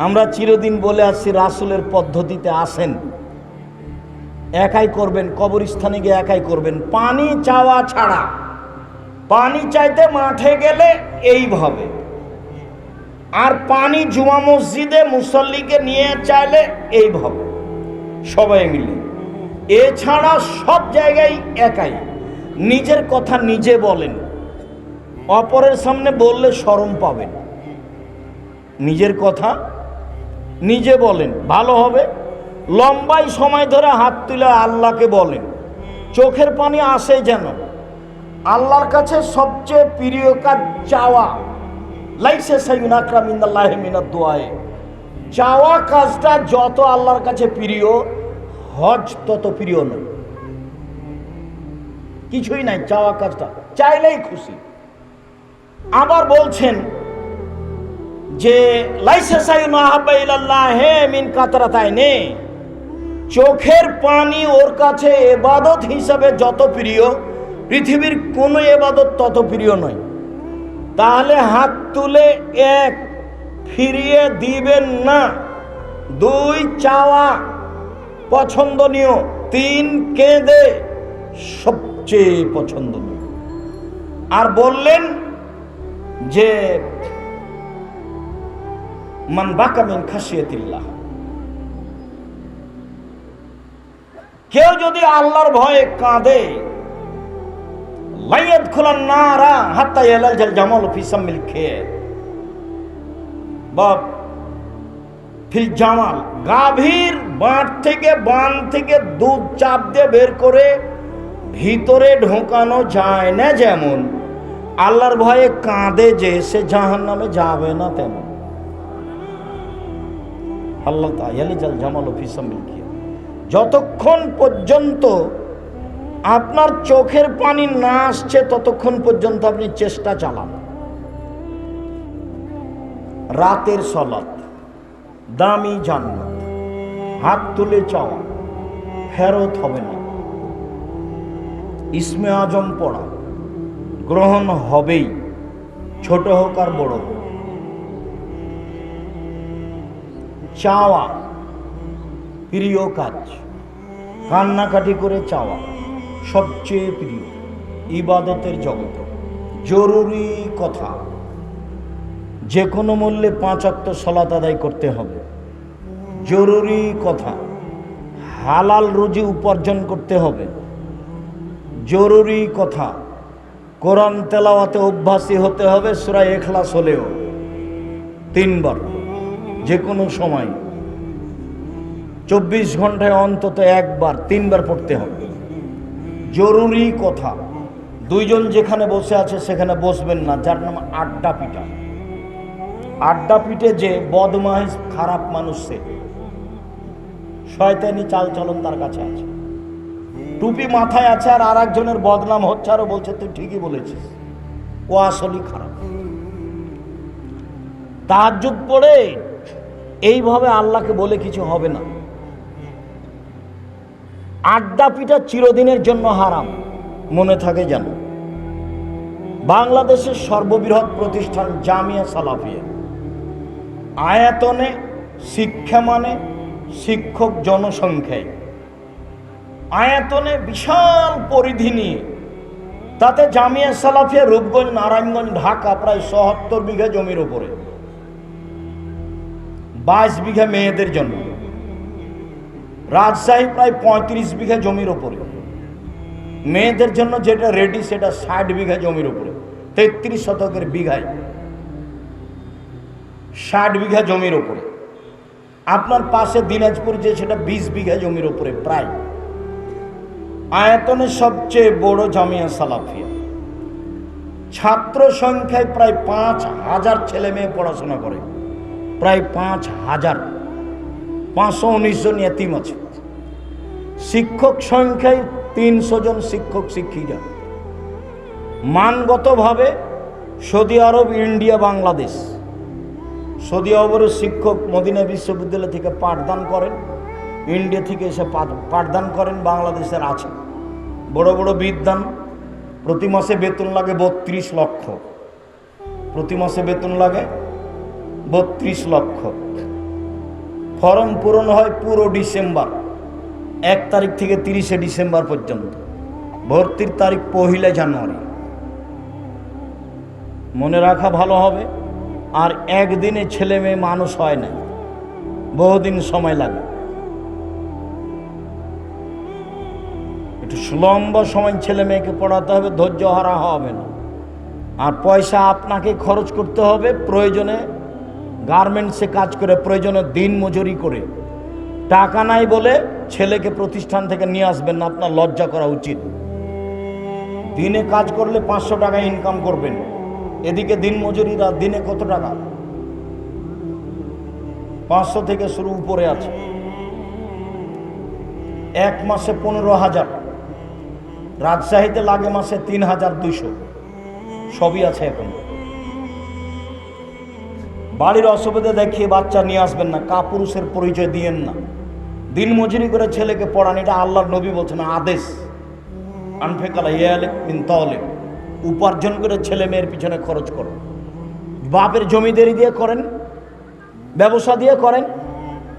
আমরা চিরদিন বলে আসছি রাসূলের পদ্ধতিতে আসেন, একাই করবেন, কবরস্থানে গিয়ে একাই করবেন, পানি চাওয়া ছাড়া। পানি চাইতে মাঠে গেলে এইভাবে, আর পানি জুমা মসজিদে মুসল্লিকে নিয়ে চাইলে এইভাবে, সবাই মিলে। এছাড়া সব জায়গায় একাই। নিজের কথা নিজে বলেন, অপরের সামনে বললে শরম পাবেন। নিজের কথা নিজে বলেন, ভালো হবে। লম্বাই সময় ধরে হাত তুলে আল্লাহকে বলেন, চোখের পানি আসে যেন। আল্লাহর কাছে সবচেয়ে প্রিয় কাজ চাওয়া। লাইসা শাইউন আকরাম ইনদাল্লাহি মিনাদ দুআ, চাওয়া কাজটা যত আল্লাহর কাছে প্রিয়, হজ তত প্রিয় নয়। কিছুই নাই, চাওয়া কাজটা চাইলেই খুশি। আবার বলছেন যে লাইসা শাইউন আহাব্বা ইলাল্লাহি মিন কাতরাতাইনি, চোখের পানি ওর কাছে ইবাদত হিসাবে যত প্রিয়, পৃথিবীর কোনো ইবাদত তত প্রিয় নয়। তাহলে হাত তুলে 1 ফিরিয়ে দিবেন না, 2 চাওয়া পছন্দনীয়, 3 কেঁদে সবচেয়ে পছন্দনীয়। আর বললেন যে মান বাকা মিন খাশিয়াতিল্লাহ, কেউ যদি আল্লাহর ভয়ে কাঁদে, লাইয়াদখুলান নারা হাত্তা ইয়ালাল জামাল ফি সামিল খের, বাপ ফিল জামাল, গাভীর বাঁট থেকে বান থেকে দুধ চাপ দিয়ে বের করে ভিতরে ঢোকানো যায় না, যেমন আল্লাহর ভয়ে কাঁদে যে সে জাহান্নামে যাবে না, তেমন আল্লাহ তাআলা জামাল ফি সামলিহি, যতক্ষণ পর্যন্ত আপনার চোখের পানি না আসছে ততক্ষণ পর্যন্ত আপনি চেষ্টা চালান। রাতের সালাত, দামি জান্নাত, হাত তুলে চাওয়া, ফেরত হবে না। ইসমে আজম পড়া গ্রহণ হবেই, ছোট হোক আর বড় হোক। চাওয়া প্রিয় কাজ, কান্নাকাটি করে চাওয়া সবচেয়ে প্রিয় ইবাদতের জগতে। জরুরি কথা, যে কোনো মূল্যে 5 ওয়াক্ত সালাত আদায় করতে হবে। জরুরি কথা, হালাল রুজি উপার্জন করতে হবে। জরুরি কথা, কোরআন তেলাওয়াতে অভ্যাসী হতে হবে, সূরা ইখলাস হলেও 3 বার, যে কোনো সময় 24 ঘন্টায় অন্তত 1 বার 3 বার পড়তে হবে। জরুরি কথা, 2 জন যেখানে বসে আছে সেখানে বসবেন না, যার নাম আড্ডা পিটা। আড্ডা পিটে যে বদমাইশ খারাপ মানুষ, সে শয়তানি চাল চলন তার কাছে আছে। টুপি মাথায় আছে আর আরেকজনের বদনাম হচ্ছে আর বলছে তুই ঠিকই বলেছিস, ও আসলেই খারাপ। তাহাজ্জুদ পড়ে এইভাবে আল্লাহকে বলে কিছু হবে না। আড্ডা পিটা চিরদিনের জন্য হারাম, মনে থাকে যেন। বাংলাদেশের সর্ববৃহৎ প্রতিষ্ঠান জামিয়া সালাফিয়া, আয়তনে, শিক্ষা মানে, শিক্ষক জনসংখ্যায়, আয়তনে বিশাল পরিধি নিয়ে, তাতে জামিয়া সালাফিয়া রূপগঞ্জ, নারায়ণগঞ্জ, ঢাকা প্রায় ৭৪ বিঘা জমির উপরে, 22 বিঘা মেয়েদের জন্য। রাজশাহী প্রায় 35 বিঘা জমির উপরে, মেয়েদের জন্য যেটা রেডি সেটা 60 বিঘা জমির উপরে, 33 শতকের বিঘায় 60 বিঘা জমির উপরে। আপনার পাশে দিনাজপুর যে সেটা 20 বিঘা জমির উপরে প্রায়। আয়তনের সবচেয়ে বড় জামিয়া সালাফিয়া, ছাত্র সংখ্যায় প্রায় 5,000 ছেলে মেয়ে পড়াশোনা করে, প্রায় 5,000, 519 জন এতিম আছে। শিক্ষক সংখ্যায় 300 জন শিক্ষক শিক্ষিকা। মানগতভাবে সৌদি আরব, ইন্ডিয়া, বাংলাদেশ। সৌদি আরবের শিক্ষক মদিনা বিশ্ববিদ্যালয় থেকে পাঠদান করেন, ইন্ডিয়া থেকে এসে পাঠদান করেন, বাংলাদেশের আছে। বড় বড় বিদ্যান, প্রতি মাসে বেতন লাগে 32 লক্ষ, প্রতি মাসে বেতন লাগে 32 লক্ষ। ফর্ম পূরণ হয় পুরো ডিসেম্বর, 1 তারিখ থেকে 30 ডিসেম্বর পর্যন্ত। ভর্তির তারিখ 1 জানুয়ারি। মনে রাখা ভালো হবে। আর একদিনে ছেলে মেয়ে মানুষ হয় না, বহুদিন সময় লাগে। একটু লম্বা সময় ছেলে মেয়েকে পড়াতে হবে, ধৈর্য হারা হবে না। আর পয়সা আপনাকে খরচ করতে হবে, প্রয়োজনে গার্মেন্টসে কাজ করে, প্রয়োজনে দিন মজুরি করে। টাকা নাই বলে ছেলেকে প্রতিষ্ঠান থেকে নিয়ে আসবেন না, আপনার লজ্জা করা উচিত। দিনে কাজ করলে 500 টাকা ইনকাম করবেন, এদিকে দিন মজুরিরা দিনে কত টাকা? 500 থেকে শুরু, উপরে আছে। 1 মাসে 15,000, রাজশাহীতে লাগে মাসে 3,200, সবই আছে এখন। বাড়ির অসুবিধা দেখিয়ে বাচ্চা নিয়ে আসবেন না, কাপুরুষের পরিচয় দিয়েন না। দিন মজুরি করে ছেলেকে পড়ান, এটা আল্লাহর নবী বলছেন, আদেশ। আনফেকালা ইয়ালে মিন তাওলে, উপার্জন করে ছেলে মেয়ের পিছনে খরচ করো। বাপের জমিদারি দিয়ে করেন, ব্যবসা দিয়ে করেন,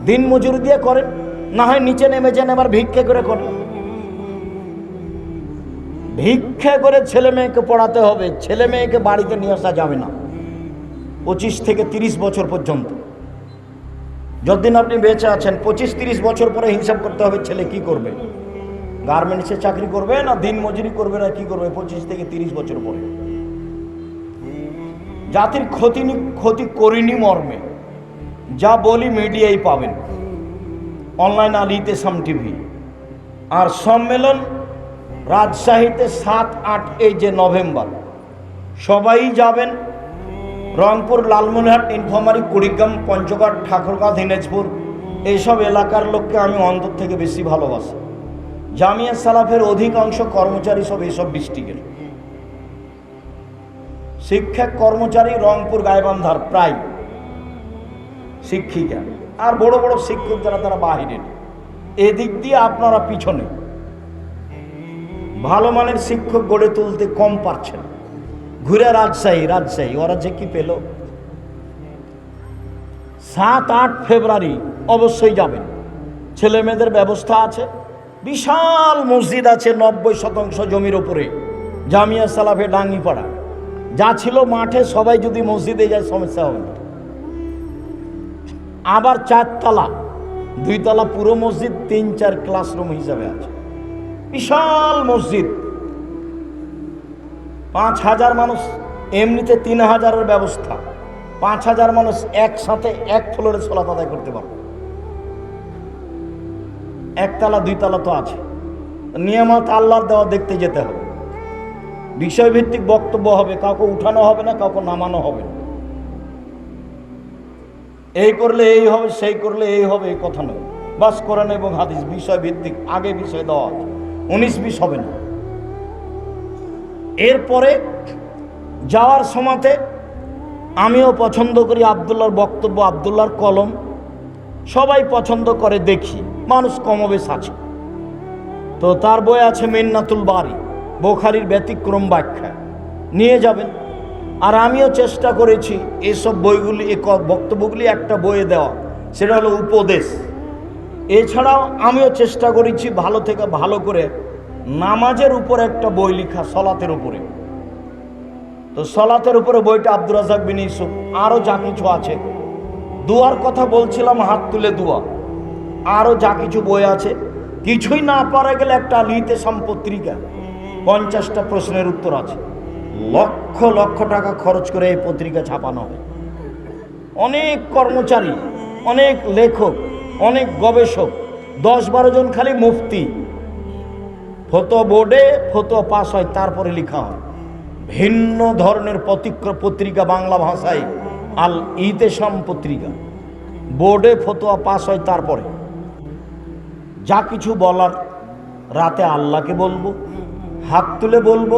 দিন মজুরি দিয়ে করেন, না হয় নিচে নেমে যান, আবার ভিক্ষা করে করেন। ভিক্ষা করে ছেলে মেয়েকে পড়াতে হবে, ছেলে মেয়েকে বাড়িতে নিয়ে আসা যাবে না 25 থেকে 30 বছর পর্যন্ত। যতদিন আপনি বেঁচে আছেন, 25-30 বছর পরে হিসাব করতে হবে ছেলে কি করবে। গার্মেন্টসে চাকরি করবে না দিন মজুরি করবে না কি করবে 25 থেকে 30 বছর পরে। জাতির ক্ষতি করিনি মর্মে যা বলি মিডিয়ায় পাবেন, অনলাইন আল ইতেসাম টিভি। আর সম্মেলন রাজশাহীতে 7-8 এই যে নভেম্বর, সবাই যাবেন। রংপুর, লালমনিরহাট, নীলফামারী, কুড়িগ্রাম, পঞ্চগড়, ঠাকুরগাঁও, দিনাজপুর এইসব এলাকার লোককে আমি অন্তর থেকে বেশি ভালোবাসি। জামিয়া সালাফের অধিকাংশ কর্মচারী সব এইসব ডিস্ট্রিক্টের শিক্ষক কর্মচারী, রংপুর, গাইবান্ধার প্রায় শিক্ষিকা, আর বড় বড় শিক্ষক যারা তারা বাহিরের। এদিক দিয়ে আপনারা পিছনে, ভালো মানের শিক্ষক গড়ে তুলতে কম পারছেন। ঘুরে রাজশাহী ওরা যে কি পেল। 7-8 ফেব্রুয়ারি অবশ্যই যাবেন। ছেলে মেয়েদের ব্যবস্থা আছে, বিশাল মসজিদ আছে 90% জমির উপরে, জামিয়া সালাফে ডাঙ্গিপাড়া। যা ছিল মাঠে, সবাই যদি মসজিদে যায় সমস্যা হবে না। আবার 4 তলা, 2 তলা পুরো মসজিদ, 3-4 ক্লাসরুম হিসাবে আছে। বিশাল মসজিদ, 5000 মানুষ, এমনিতে 3000-এর ব্যবস্থা। 5000 মানুষ একসাথে এক ফ্লোরে সালাত আদায় করতে পারবে। 1 তলা 2 তলা তো আছে। নিয়ামত আল্লাহর দেওয়া, দেখতে যেতে হবে। বিষয়ভিত্তিক বক্তব্য হবে, কাউকে উঠানো হবে না, কাউকে নামানো হবে না। এই করলে এই হবে, সেই করলে এই হবে, এই কথা নয়। বাস কোরআন এবং হাদিস বিষয়ভিত্তিক, আগে বিষয় দেওয়া আছে, 19-20 হবে না। এরপরে যাওয়ার সময়তে আমিও পছন্দ করি আব্দুল্লাহর বক্তব্য, আব্দুল্লাহর কলম সবাই পছন্দ করে, দেখি মানুষ কমবেশ আছে। তো তার বই আছে মিন্নাতুল বারি, বুখারীর ব্যতিক্রম ব্যাখ্যা, নিয়ে যাবেন। আর আমিও চেষ্টা করেছি এসব বইগুলি, বক্তব্যগুলি একটা বইয়ে দেওয়া, সেটা হলো উপদেশ। এছাড়াও আমিও চেষ্টা করেছি ভালো থেকে ভালো করে নামাজের উপর একটা বই লেখা, সলাতের উপরে। তো সলাতের উপরে বইটা আব্দুর রাজ্জাক বিন ইউসুফ, আরও যা কিছু আছে। দুয়ার কথা বলছিলাম, হাত তুলে দুয়া, আরও যা কিছু বই আছে। কিছুই না পারা গেলে একটা আল ইতেসাম পত্রিকা, 50টা প্রশ্নের উত্তর আছে। লক্ষ লক্ষ টাকা খরচ করে এই পত্রিকা ছাপানো হয়। অনেক কর্মচারী, অনেক লেখক, অনেক গবেষক, 10-12 জন খালি মুফতি। ফতোয়া বোর্ডে ফতোয়া পাস হয়, তারপরে লেখা হয়। ভিন্ন ধরনের পত্রিকা বাংলা ভাষায় আল ইতেসাম পত্রিকা, বোর্ডে ফতোয়া পাস হয়। তারপরে যা কিছু বলার রাতে আল্লাহকে বলবো, হাত তুলে বলবো,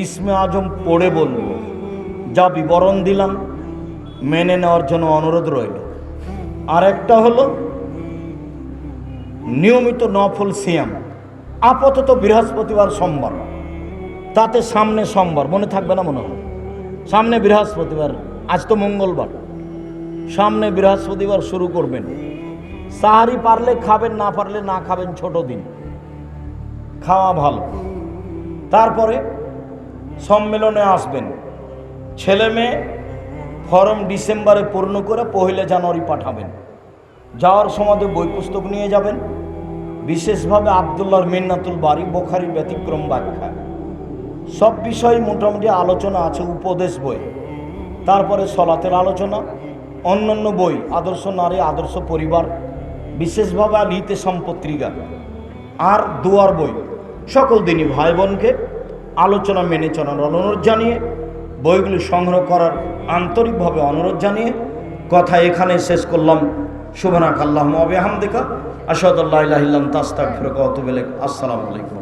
ইসমে আজম পড়ে বলবো। যা বিবরণ দিলাম মেনে নেওয়ার জন্য অনুরোধ রইল। আর একটা হলো নিয়মিত নফল সিয়াম, আপাতত বৃহস্পতিবার সোমবার, তাতে সামনে সোমবার, মনে থাকবে না মনে হয়, সামনে বৃহস্পতিবার, আজ তো মঙ্গলবার, সামনে বৃহস্পতিবার শুরু করবেন। সাহারি পারলে খাবেন, না পারলে না খাবেন, ছোট দিন, খাওয়া ভালো। তারপরে সম্মেলনে আসবেন। ছেলে মেয়ে ফর্ম ডিসেম্বরে পূর্ণ করে 1 জানুয়ারি পাঠাবেন। যাওয়ার সময় বই পুস্তক নিয়ে যাবেন। বিশেষভাবে আব্দুল্লাহর মিন্নাতুল বারি, বুখারীর ব্যতিক্রম ব্যাখ্যা, সব বিষয় মোটামুটি আলোচনা আছে, উপদেশ বই। তারপরে সলাতের আলোচনা, অন্যান্য বই, আদর্শ নারী, আদর্শ পরিবার, বিশেষভাবে আল ইতেসাম পত্রিকা, আর দুয়ার বই। সকল দিনই ভাই বোনকে আলোচনা মেনে চলার অনুরোধ জানিয়ে, বইগুলি সংগ্রহ করার আন্তরিকভাবে অনুরোধ জানিয়ে কথা এখানে শেষ করলাম। সুবহানাকাল্লাহুম্মা ওয়া বিহামদিকা, আশহাদু আল্লা ইলাহা ইল্লা আনতা, আস্তাগফিরুকা ওয়া আতুবু ইলাইক। আসসালামু আলাইকুম।